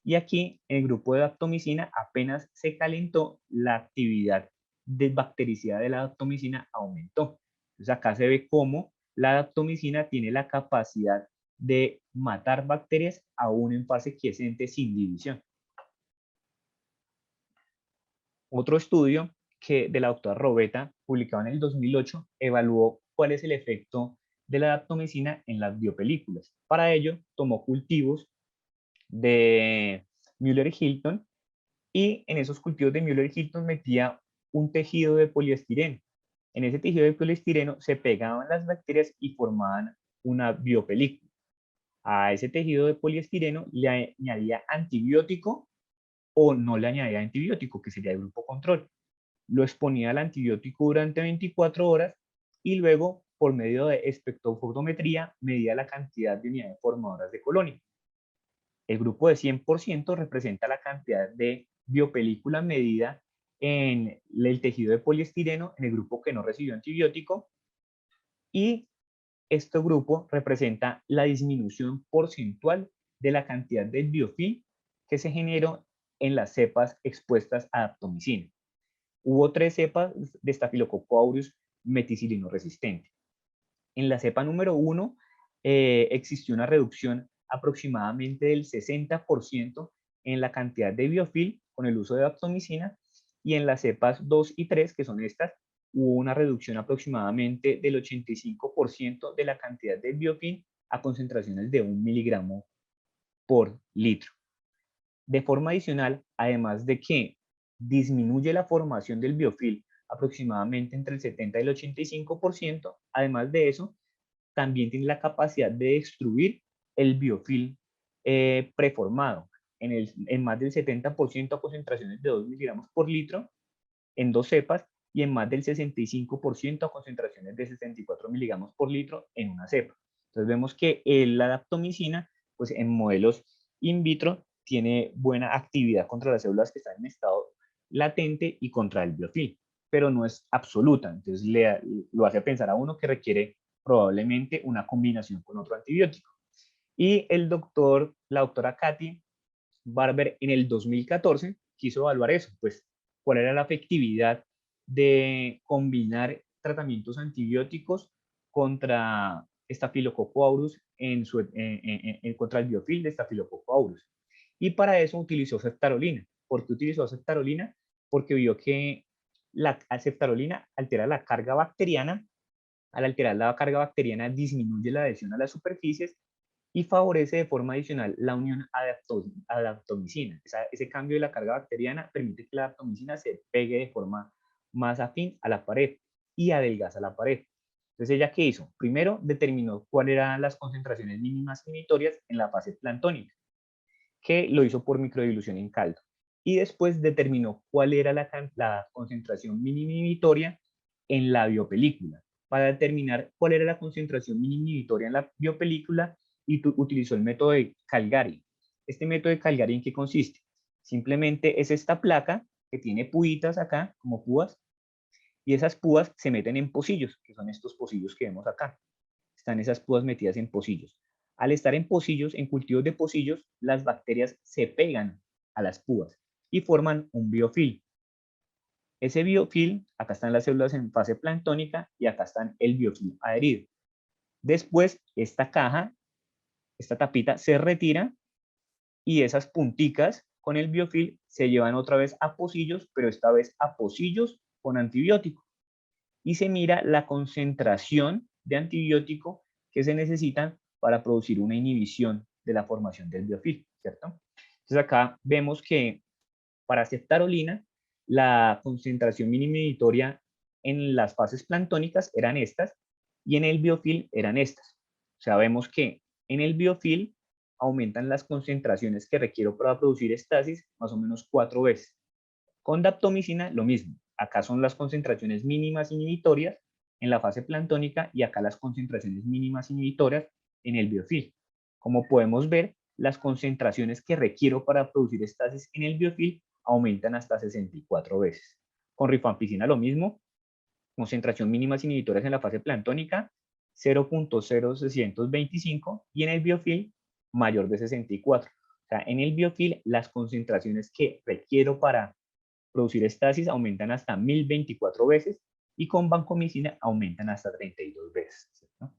y aquí en el grupo de daptomicina apenas se calentó, la actividad de bactericida de la daptomicina aumentó. Entonces acá se ve cómo la daptomicina tiene la capacidad de matar bacterias aún en fase quiescente sin división. Otro estudio de la doctora Robeta, publicado en el 2008, evaluó cuál es el efecto de la daptomicina en las biopelículas. Para ello, tomó cultivos de Müller-Hilton y en esos cultivos de Müller-Hilton metía un tejido de poliestireno. En ese tejido de poliestireno se pegaban las bacterias y formaban una biopelícula. A ese tejido de poliestireno le añadía antibiótico o no le añadía antibiótico, que sería el grupo control. Lo exponía al antibiótico durante 24 horas y luego, por medio de espectrofotometría, medía la cantidad de unidades formadoras de colonia. El grupo de 100% representa la cantidad de biopelícula medida en el tejido de poliestireno en el grupo que no recibió antibiótico, y este grupo representa la disminución porcentual de la cantidad del biofilm que se generó en las cepas expuestas a daptomicina. Hubo 3 cepas de Staphylococcus aureus meticilino resistente. En la cepa número 1 existió una reducción aproximadamente del 60% en la cantidad de biofilm con el uso de daptomicina, y en las cepas 2 y 3, que son estas, hubo una reducción aproximadamente del 85% de la cantidad de biofilm a concentraciones de 1 miligramo por litro. De forma adicional, además de que disminuye la formación del biofilm aproximadamente entre el 70 y el 85%, además de eso, también tiene la capacidad de destruir el biofilm preformado en más del 70% a concentraciones de 2 miligramos por litro en 2 cepas, y en más del 65% a concentraciones de 64 miligramos por litro en una cepa. Entonces vemos que la daptomicina, pues en modelos in vitro, tiene buena actividad contra las células que están en estado latente y contra el biofilm, pero no es absoluta. Entonces lo hace pensar a uno que requiere probablemente una combinación con otro antibiótico. Y la doctora Katy Barber en el 2014 quiso evaluar eso, pues cuál era la efectividad de combinar tratamientos antibióticos contra Staphylococcus aureus contra el biofilm de Staphylococcus aureus. Y para eso utilizó ceftarolina. ¿Por qué utilizó ceftarolina? Porque vio que la ceftarolina altera la carga bacteriana. Al alterar la carga bacteriana disminuye la adhesión a las superficies y favorece de forma adicional la unión a daptomicina. Ese cambio de la carga bacteriana permite que la daptomicina se pegue de forma más afín a la pared y adelgaza la pared. Entonces, ¿ella qué hizo? Primero, determinó cuáles eran las concentraciones mínimas inhibitorias en la fase plantónica, que lo hizo por microdilución en caldo. Y después determinó cuál era la concentración mínima inhibitoria en la biopelícula. Para determinar cuál era la concentración mínima inhibitoria en la biopelícula, y utilizó el método de Calgary. Este método de Calgary, ¿en qué consiste? Simplemente es esta placa que tiene puitas acá, como púas, y esas púas se meten en pocillos, que son estos pocillos que vemos acá. Están esas púas metidas en pocillos. Al estar en pocillos, en cultivos de pocillos, las bacterias se pegan a las púas y forman un biofilm. Ese biofilm, acá están las células en fase planctónica y acá están el biofilm adherido. Después, esta caja, esta tapita se retira y esas punticas con el biofilm se llevan otra vez a pocillos, pero esta vez a pocillos con antibiótico. Y se mira la concentración de antibiótico que se necesitan para producir una inhibición de la formación del biofilm, ¿cierto? Entonces acá vemos que para ceftarolina la concentración mínima inhibitoria en las fases planctónicas eran estas y en el biofilm eran estas. O sea, vemos que en el biofilm aumentan las concentraciones que requiero para producir estasis más o menos 4 veces. Con daptomicina lo mismo. Acá son las concentraciones mínimas inhibitorias en la fase planctónica y acá las concentraciones mínimas inhibitorias en el biofilm. Como podemos ver, las concentraciones que requiero para producir estasis en el biofilm aumentan hasta 64 veces. Con rifampicina lo mismo, concentración mínimas inhibitorias en la fase planctónica 0.0625 y en el biofilm mayor de 64. O sea, en el biofilm las concentraciones que requiero para producir estasis aumentan hasta 1024 veces y con vancomicina aumentan hasta 32 veces, ¿cierto?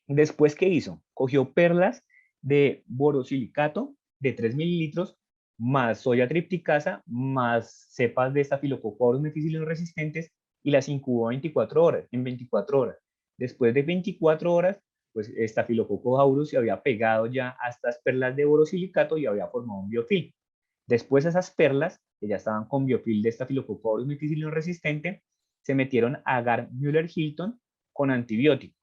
Después, ¿qué hizo? Cogió perlas de borosilicato de 3 mililitros más soya tripticasa más cepas de Staphylococcus aureus meticilino resistentes y las incubó 24 horas, en 24 horas. Después de 24 horas, pues Staphylococcus aureus se había pegado ya a estas perlas de borosilicato y había formado un biofilm. Después esas perlas, que ya estaban con biofil de Staphylococcus aureus meticilino resistente, se metieron a agar Müller-Hilton con antibiótico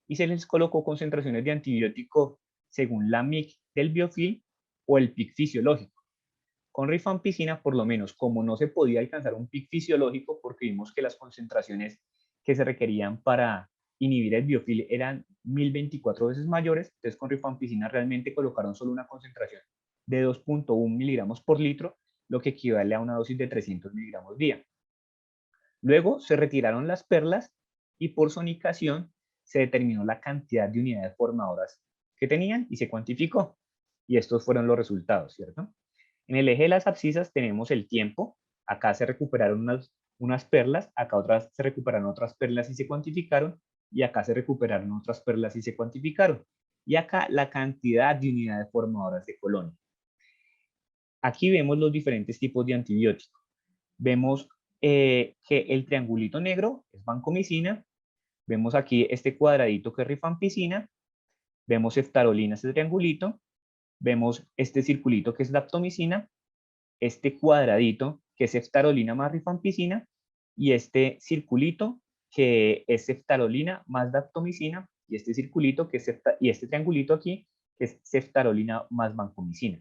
y se les colocó concentraciones de antibiótico según la MIC del biofil o el pic fisiológico. Con rifampicina, por lo menos, como no se podía alcanzar un pic fisiológico, porque vimos que las concentraciones que se requerían para inhibir el biofil eran 1024 veces mayores, entonces con rifampicina realmente colocaron solo una concentración de 2.1 miligramos por litro, lo que equivale a una dosis de 300 miligramos día. Luego se retiraron las perlas y por sonicación se determinó la cantidad de unidades formadoras que tenían y se cuantificó. Y estos fueron los resultados, ¿cierto? En el eje de las abscisas tenemos el tiempo. Acá se recuperaron unas perlas, acá se recuperaron otras perlas y se cuantificaron, y acá se recuperaron otras perlas y se cuantificaron. Y acá la cantidad de unidades formadoras de colonia. Aquí vemos los diferentes tipos de antibióticos. Vemos que el triangulito negro es vancomicina. Vemos aquí este cuadradito que es rifampicina. Vemos ceftarolina, este triangulito. Vemos este circulito que es daptomicina. Este cuadradito que es ceftarolina más rifampicina. Y este circulito que es ceftarolina más daptomicina. Y este circulito que es y este triangulito aquí que es ceftarolina más vancomicina.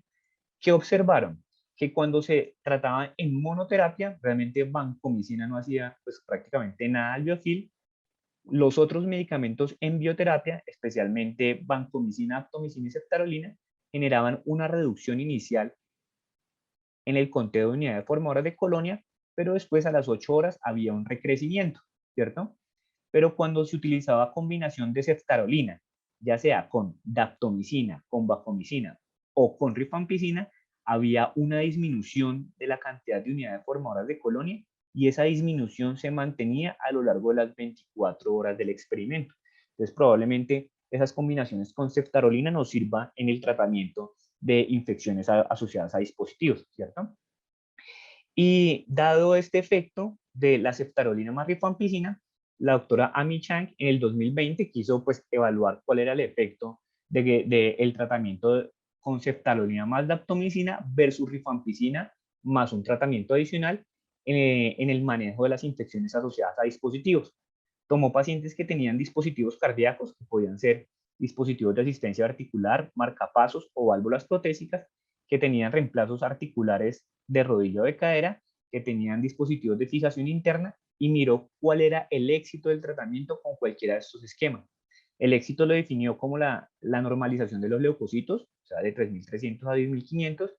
¿Qué observaron? Que cuando se trataba en monoterapia, realmente vancomicina no hacía pues, prácticamente nada al biofil. Los otros medicamentos en bioterapia, especialmente vancomicina, aptomicina y ceftarolina, generaban una reducción inicial en el conteo de unidades formadoras de colonia, pero después a las 8 horas había un recrecimiento, ¿cierto? Pero cuando se utilizaba combinación de ceftarolina, ya sea con daptomicina, con vancomicina o con rifampicina, había una disminución de la cantidad de unidades formadoras de colonia y esa disminución se mantenía a lo largo de las 24 horas del experimento. Entonces, probablemente esas combinaciones con ceftarolina nos sirvan en el tratamiento de infecciones asociadas a dispositivos, ¿cierto? Y dado este efecto de la ceftarolina más rifampicina, la doctora Amy Chang en el 2020 quiso pues evaluar cuál era el efecto del tratamiento con ceftarolina más daptomicina versus rifampicina más un tratamiento adicional en el manejo de las infecciones asociadas a dispositivos. Tomó pacientes que tenían dispositivos cardíacos, que podían ser dispositivos de asistencia articular, marcapasos o válvulas protésicas, que tenían reemplazos articulares de rodilla o de cadera, que tenían dispositivos de fijación interna, y miró cuál era el éxito del tratamiento con cualquiera de estos esquemas. El éxito lo definió como la normalización de los leucocitos, o sea, de 3.300 a 10.500,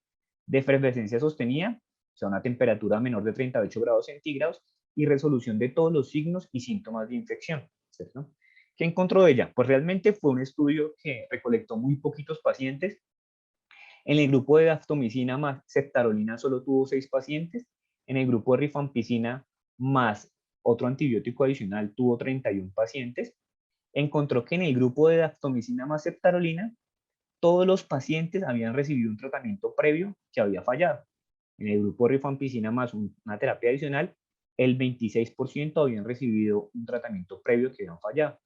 de efervescencia sostenida, o sea, una temperatura menor de 38 grados centígrados, y resolución de todos los signos y síntomas de infección, ¿cierto? ¿Qué encontró ella? Pues realmente fue un estudio que recolectó muy poquitos pacientes. En el grupo de daptomicina más ceftarolina solo tuvo 6 pacientes. En el grupo de rifampicina más otro antibiótico adicional tuvo 31 pacientes. Encontró que en el grupo de daptomicina más ceftarolina todos los pacientes habían recibido un tratamiento previo que había fallado. En el grupo de rifampicina más una terapia adicional, el 26% habían recibido un tratamiento previo que habían fallado.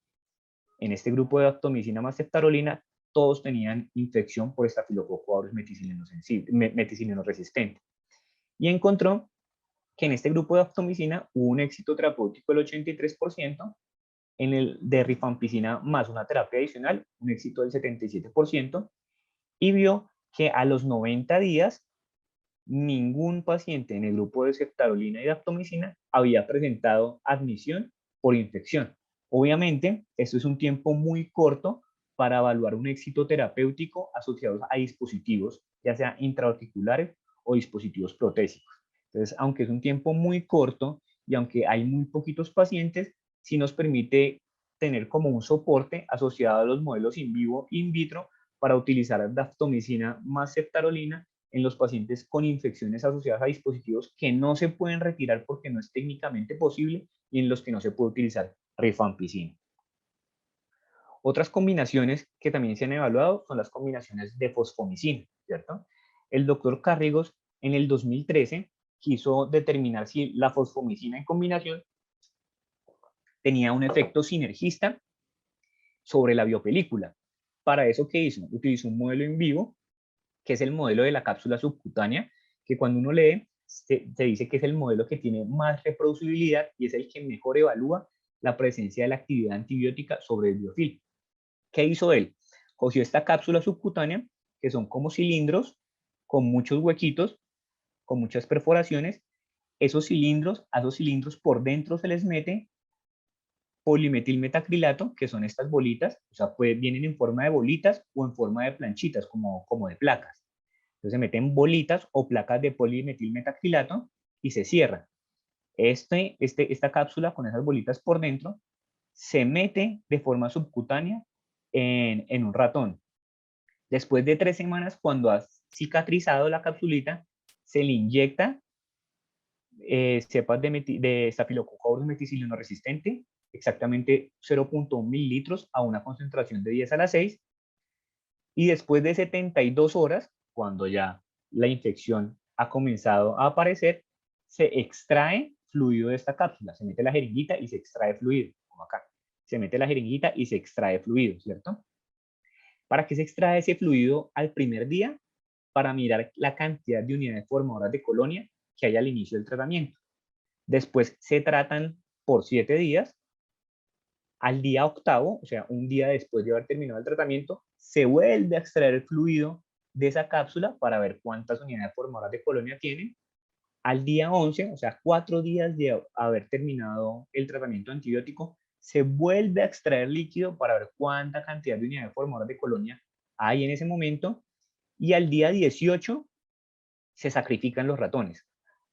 En este grupo de daptomicina más ceftarolina, todos tenían infección por Staphylococcus aureus meticilino resistente. Y encontró que en este grupo de daptomicina hubo un éxito terapéutico del 83%, en el de rifampicina más una terapia adicional, un éxito del 77%, y vio que a los 90 días ningún paciente en el grupo de ceftarolina y daptomicina había presentado admisión por infección. Obviamente, esto es un tiempo muy corto para evaluar un éxito terapéutico asociado a dispositivos, ya sea intraarticulares o dispositivos protésicos. Entonces, aunque es un tiempo muy corto y aunque hay muy poquitos pacientes, sí nos permite tener como un soporte asociado a los modelos in vivo e in vitro para utilizar daptomicina más ceftarolina en los pacientes con infecciones asociadas a dispositivos que no se pueden retirar porque no es técnicamente posible y en los que no se puede utilizar rifampicina. Otras combinaciones que también se han evaluado son las combinaciones de fosfomicina, ¿cierto? El doctor Carrigos en el 2013 quiso determinar si la fosfomicina en combinación tenía un efecto sinergista sobre la biopelícula. Para eso, ¿qué hizo? Utilizó un modelo en vivo, que es el modelo de la cápsula subcutánea, que cuando uno lee, se dice que es el modelo que tiene más reproducibilidad y es el que mejor evalúa la presencia de la actividad antibiótica sobre el biofilm. ¿Qué hizo él? Cogió esta cápsula subcutánea, que son como cilindros con muchos huequitos, con muchas perforaciones. A esos cilindros por dentro se les mete polimetilmetacrilato, que son estas bolitas, o sea, vienen en forma de bolitas o en forma de planchitas, como de placas. Entonces se meten bolitas o placas de polimetilmetacrilato y se cierran. Esta cápsula con esas bolitas por dentro se mete de forma subcutánea en un ratón. Después de 3 semanas, cuando ha cicatrizado la capsulita, se le inyecta cepas de Staphylococcus meticilino resistente, exactamente 0.1 mililitros a una concentración de 10⁻⁶. Y después de 72 horas, cuando ya la infección ha comenzado a aparecer, se extrae fluido de esta cápsula. Se mete la jeringuita y se extrae fluido, como acá. Se mete la jeringuita y se extrae fluido, ¿cierto? ¿Para qué se extrae ese fluido al primer día? Para mirar la cantidad de unidades formadoras de colonia que hay al inicio del tratamiento. Después se tratan por 7 días. Al día 8º, o sea, un día después de haber terminado el tratamiento, se vuelve a extraer el fluido de esa cápsula para ver cuántas unidades formadoras de colonia tienen. Al día 11, o sea, 4 días de haber terminado el tratamiento antibiótico, se vuelve a extraer líquido para ver cuánta cantidad de unidades formadoras de colonia hay en ese momento. Y al día 18 se sacrifican los ratones.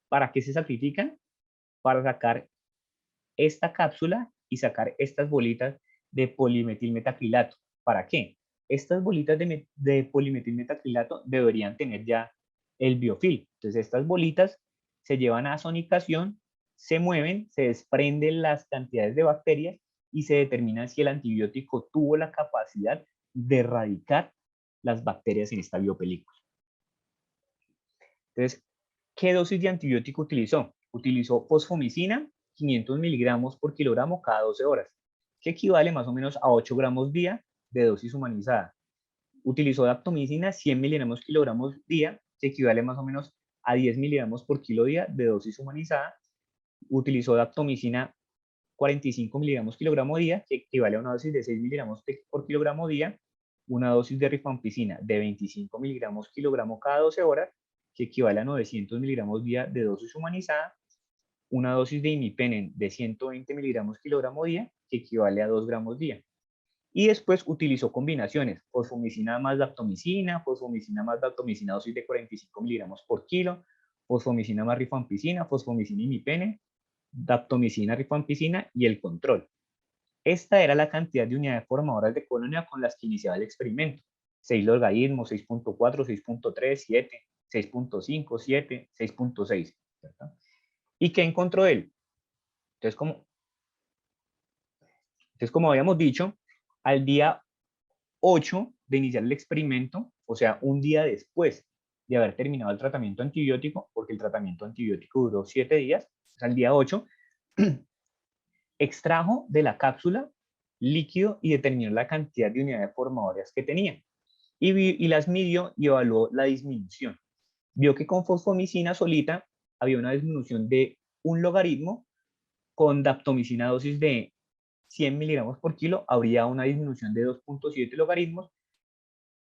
¿Para qué se sacrifican? Para sacar esta cápsula y sacar estas bolitas de polimetilmetacrilato. ¿Para qué? Estas bolitas de polimetilmetacrilato deberían tener ya el biofilm. Entonces estas bolitas se llevan a sonicación, se mueven, se desprenden las cantidades de bacterias y se determina si el antibiótico tuvo la capacidad de erradicar las bacterias en esta biopelícula. Entonces, ¿qué dosis de antibiótico utilizó? Utilizó fosfomicina, 500 miligramos por kilogramo cada 12 horas, que equivale más o menos a 8 gramos día de dosis humanizada. Utilizó daptomicina, 100 miligramos kilogramos día, que equivale más o menos a 10 miligramos por kilo día de dosis humanizada. Utilizó daptomicina, 45 miligramos kilogramo día, que equivale a una dosis de 6 miligramos por kilogramo día. Una dosis de rifampicina de 25 miligramos kilogramo cada 12 horas, que equivale a 900 miligramos día de dosis humanizada. Una dosis de imipenem de 120 miligramos kilogramo día, que equivale a 2 gramos día. Y después utilizó combinaciones, fosfomicina más daptomicina dosis de 45 miligramos por kilo, fosfomicina más rifampicina, fosfomicina imipenem, daptomicina, rifampicina y el control. Esta era la cantidad de unidades formadoras de colonia con las que iniciaba el experimento. 6 logaritmos, 6.4, 6.3, 7, 6.5, 7, 6.6. ¿Y qué encontró él? Entonces, como habíamos dicho, al día 8 de iniciar el experimento, o sea, un día después de haber terminado el tratamiento antibiótico, porque el tratamiento antibiótico duró 7 días, o sea, al día 8, extrajo de la cápsula líquido y determinó la cantidad de unidades formadoras que tenía. Y las midió y evaluó la disminución. Vio que con fosfomicina solita había una disminución de 1 logaritmo, con daptomicina dosis de 100 miligramos por kilo habría una disminución de 2.7 logaritmos,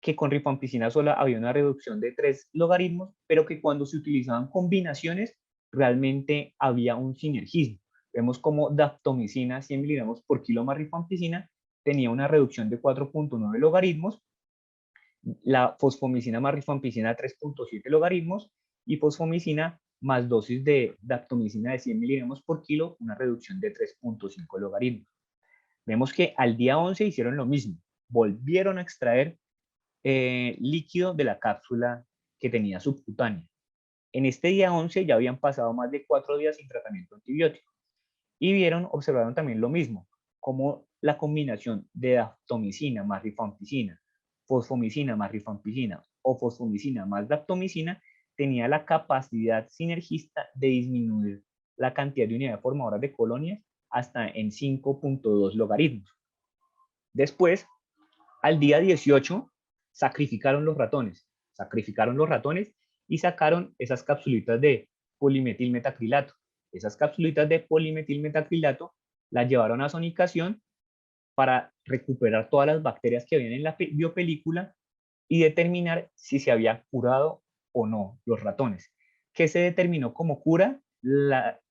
que con rifampicina sola había una reducción de 3 logaritmos, pero que cuando se utilizaban combinaciones realmente había un sinergismo. Vemos como daptomicina 100 miligramos por kilo más rifampicina tenía una reducción de 4.9 logaritmos, la fosfomicina más rifampicina 3.7 logaritmos y fosfomicina más dosis de daptomicina de 100 miligramos por kilo, una reducción de 3.5 logaritmos. Vemos que al día 11 hicieron lo mismo, volvieron a extraer líquido de la cápsula que tenía subcutánea. En este día 11 ya habían pasado más de 4 días sin tratamiento antibiótico y observaron también lo mismo, como la combinación de daptomicina más rifampicina, fosfomicina más rifampicina o fosfomicina más daptomicina tenía la capacidad sinergista de disminuir la cantidad de unidades formadoras de colonias hasta en 5.2 logaritmos. Después, al día 18, sacrificaron los ratones y sacaron esas capsulitas de polimetilmetacrilato. Esas capsulitas de polimetilmetacrilato las llevaron a sonicación para recuperar todas las bacterias que habían en la biopelícula y determinar si se había curado o no los ratones. ¿Qué se determinó como cura?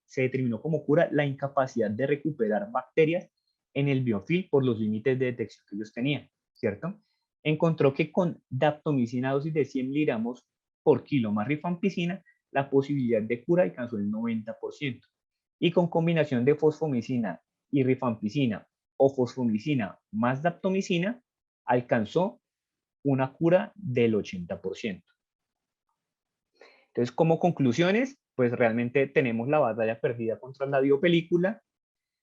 Se determinó como cura la incapacidad de recuperar bacterias en el biofilm por los límites de detección que ellos tenían, ¿cierto? Encontró que con daptomicina dosis de 100 miligramos por kilo más rifampicina, la posibilidad de cura alcanzó el 90%. Y con combinación de fosfomicina y rifampicina o fosfomicina más daptomicina, alcanzó una cura del 80%. Entonces, como conclusiones, pues realmente tenemos la batalla perdida contra la biopelícula.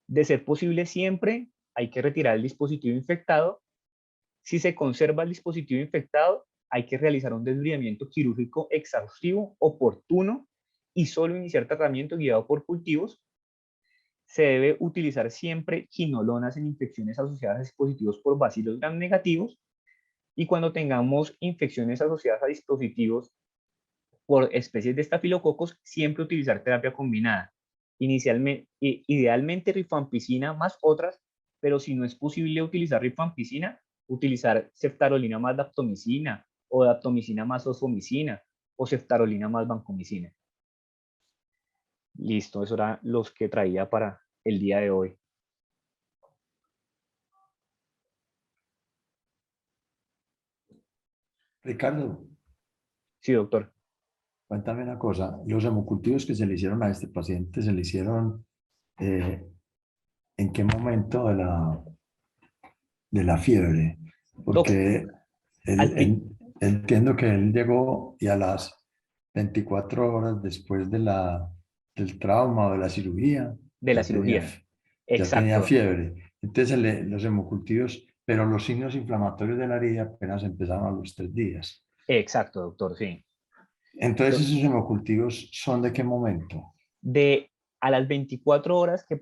De ser posible, siempre hay que retirar el dispositivo infectado. Si se conserva el dispositivo infectado, hay que realizar un desbridamiento quirúrgico exhaustivo, oportuno y solo iniciar tratamiento guiado por cultivos. Se debe utilizar siempre quinolonas en infecciones asociadas a dispositivos por bacilos gram negativos. Y cuando tengamos infecciones asociadas a dispositivos por especies de estafilococos, siempre utilizar terapia combinada. Idealmente rifampicina más otras, pero si no es posible utilizar rifampicina, utilizar ceftarolina más daptomicina o daptomicina más fosfomicina o ceftarolina más vancomicina. Listo, eso eran los que traía para el día de hoy. Ricardo, Sí, doctor. cuéntame una cosa. Los hemocultivos que se le hicieron a este paciente, ¿se le hicieron en qué momento de la fiebre? Porque entiendo que él llegó y a las 24 horas después del trauma o de la cirugía De la cirugía. ya tenía Exacto. fiebre. Entonces los hemocultivos, pero los signos inflamatorios de la herida apenas empezaron a los 3 días. Exacto, doctor, sí. Entonces, ¿esos hemocultivos son de qué momento? A las 24 horas que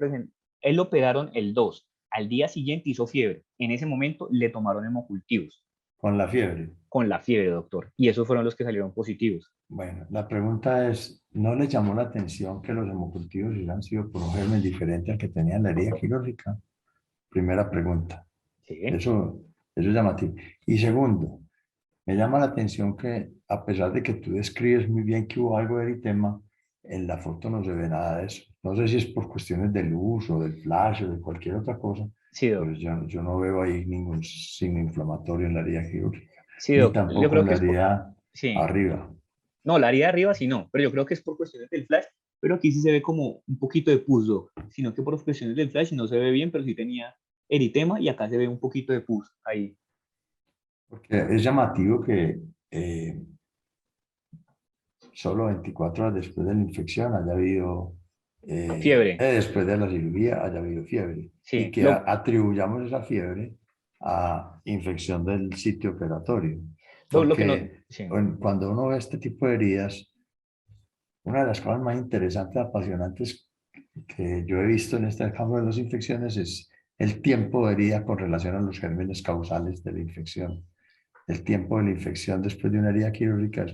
él lo operaron el 2, al día siguiente hizo fiebre. En ese momento le tomaron hemocultivos. Con la fiebre. Con la fiebre, doctor. Y esos fueron los que salieron positivos. Bueno, la pregunta es, ¿no le llamó la atención que los hemocultivos hubieran sido por un germen diferente al que tenía en la herida quirúrgica? Primera pregunta. Sí. Eso es llamativo. Y segundo, me llama la atención que a pesar de que tú describes muy bien que hubo algo de eritema, en la foto no se ve nada de eso. No sé si es por cuestiones de luz o del flash o de cualquier otra cosa, Sí, pero yo no veo ahí ningún signo inflamatorio en la herida quirúrgica, sí, ni yo tampoco creo en que la es por... herida Sí. arriba. No, la área de arriba sí no, pero yo creo que es por cuestiones del flash, pero aquí sí se ve como un poquito de pus, doc, sino que por cuestiones del flash no se ve bien, pero sí tenía eritema y acá se ve un poquito de pus ahí. Porque es llamativo que solo 24 horas después de la infección haya habido, Fiebre, después de la cirugía haya habido fiebre y sí. que atribuyamos esa fiebre a infección del sitio operatorio. Lo que no... Porque Sí, cuando uno ve este tipo de heridas, una de las cosas más interesantes, apasionantes que yo he visto en este campo de las infecciones es el tiempo de herida con relación a los gérmenes causales de la infección. El tiempo de la infección después de una herida quirúrgica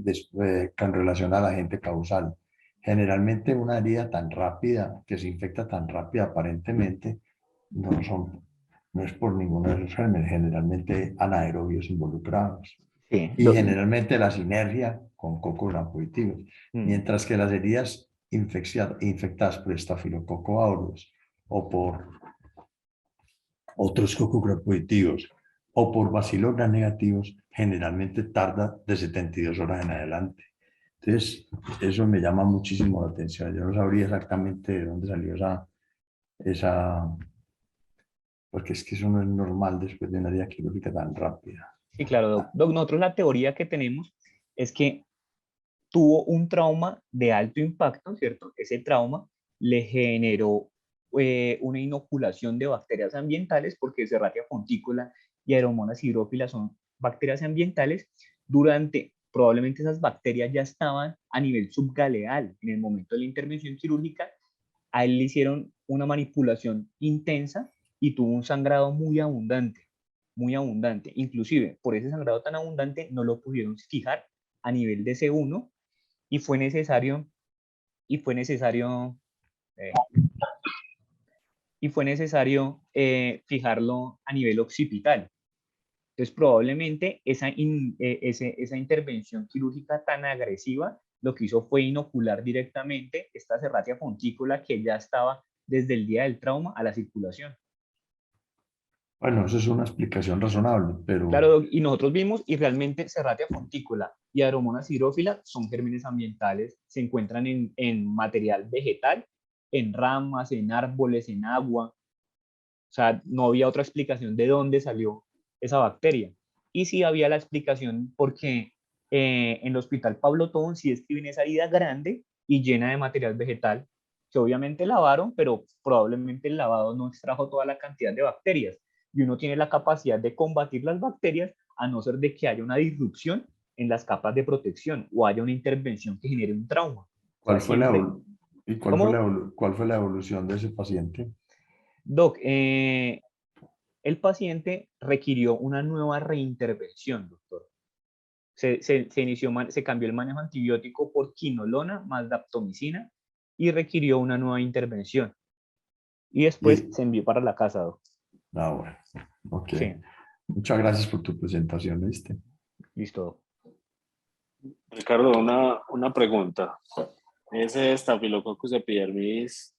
es con relación al agente causal. Generalmente una herida tan rápida, que se infecta tan rápida aparentemente, no es por ninguno de esos gérmenes, generalmente anaerobios involucrados. sí. Y generalmente la sinergia con cocos grampositivos. Mientras que las heridas infectadas por estafilococo aureus o por otros cocos grampositivos o por bacilos gram negativos, generalmente tarda de 72 horas en adelante. Entonces, eso me llama muchísimo la atención. Yo no sabría exactamente de dónde salió porque es que eso no es normal después de una herida quirúrgica tan rápida. Sí, claro, doc. Doc, nosotros la teoría que tenemos es que tuvo un trauma de alto impacto, ¿cierto? Ese trauma le generó una inoculación de bacterias ambientales, porque Serratia fonticola y Aeromonas hidrófilas son bacterias ambientales. Probablemente esas bacterias ya estaban a nivel subgaleal en el momento de la intervención quirúrgica. A él le hicieron una manipulación intensa y tuvo un sangrado muy abundante, muy abundante. Inclusive, por ese sangrado tan abundante, no lo pudieron fijar a nivel de C1 y fue necesario fijarlo a nivel occipital. Entonces, probablemente esa intervención quirúrgica tan agresiva lo que hizo fue inocular directamente esta Serratia fonticola que ya estaba desde el día del trauma a la circulación. Bueno, eso es una explicación razonable, pero Claro, y nosotros vimos, y realmente Serratia fonticola y Aeromonas hydrophila son gérmenes ambientales, se encuentran en material vegetal, en ramas, en árboles, en agua. O sea, no había otra explicación de dónde salió esa bacteria. Y sí había la explicación porque en el Hospital Pablo Tobón sí escriben esa herida grande y llena de material vegetal, que obviamente lavaron, pero probablemente el lavado no extrajo toda la cantidad de bacterias. Y uno tiene la capacidad de combatir las bacterias a no ser de que haya una disrupción en las capas de protección o haya una intervención que genere un trauma. O ¿cuál sea, fue la, siempre... ¿Cómo? cuál fue la evolución de ese paciente? Doc, el paciente requirió una nueva reintervención, doctor. Se cambió el manejo antibiótico por quinolona más daptomicina y requirió una nueva intervención. Y después Y, se envió para la casa, doc. bueno, ok. Sí, Muchas gracias por tu presentación, ¿viste? listo, doc. Ricardo, una pregunta. Ese Staphylococcus epidermidis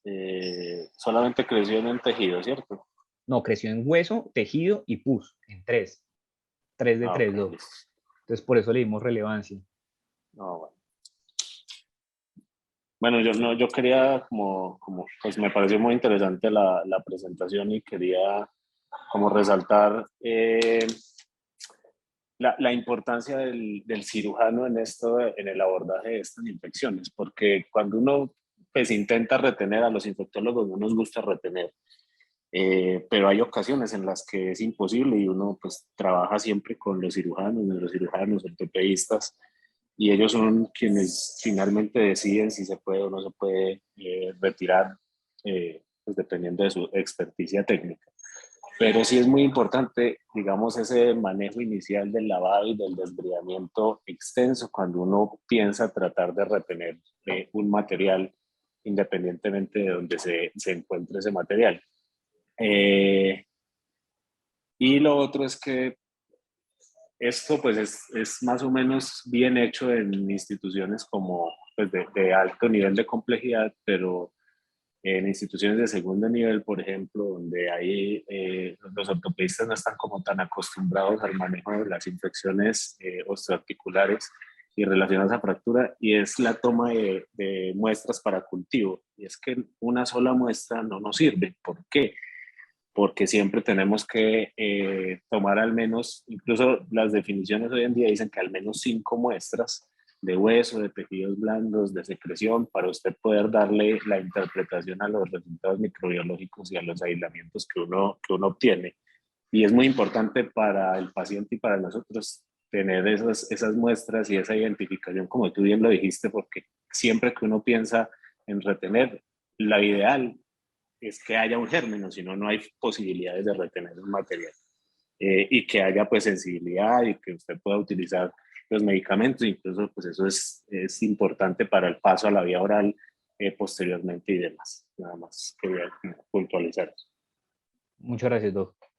solamente creció en el tejido, ¿cierto? No, creció en hueso, tejido y pus, en tres. Tres de Ah, tres, ok, doc. listo. Entonces por eso le dimos relevancia. No, bueno. Bueno, yo quería pues me pareció muy interesante la presentación y quería como resaltar la importancia del cirujano en esto, en el abordaje de estas infecciones, porque cuando uno pues intenta retener, a los infectólogos no nos gusta retener, pero hay ocasiones en las que es imposible y uno pues trabaja siempre con los cirujanos, ortopedistas, y ellos son quienes finalmente deciden si se puede o no se puede retirar, pues dependiendo de su experticia técnica. Pero sí es muy importante, digamos, ese manejo inicial del lavado y del desbridamiento extenso cuando uno piensa tratar de retener un material independientemente de donde se encuentre ese material. Y lo otro es que esto pues es más o menos bien hecho en instituciones como pues de alto nivel de complejidad, pero en instituciones de segundo nivel, por ejemplo, donde ahí los ortopedistas no están como tan acostumbrados al manejo de las infecciones osteoarticulares y relacionadas a fractura, y es la toma de muestras para cultivo. Y es que una sola muestra no nos sirve. ¿Por qué? Porque siempre tenemos que tomar al menos, incluso las definiciones hoy en día dicen que al menos 5 muestras de hueso, de tejidos blandos, de secreción, para usted poder darle la interpretación a los resultados microbiológicos y a los aislamientos que uno obtiene. Y es muy importante para el paciente y para nosotros tener esas muestras y esa identificación, como tú bien lo dijiste, porque siempre que uno piensa en retener, la ideal es que haya un germen, o si no, no hay posibilidades de retener el material. Y que haya pues sensibilidad y que usted pueda utilizar los medicamentos, incluso pues eso es importante para el paso a la vía oral posteriormente y demás. Nada más quería puntualizar. Muchas gracias, doc.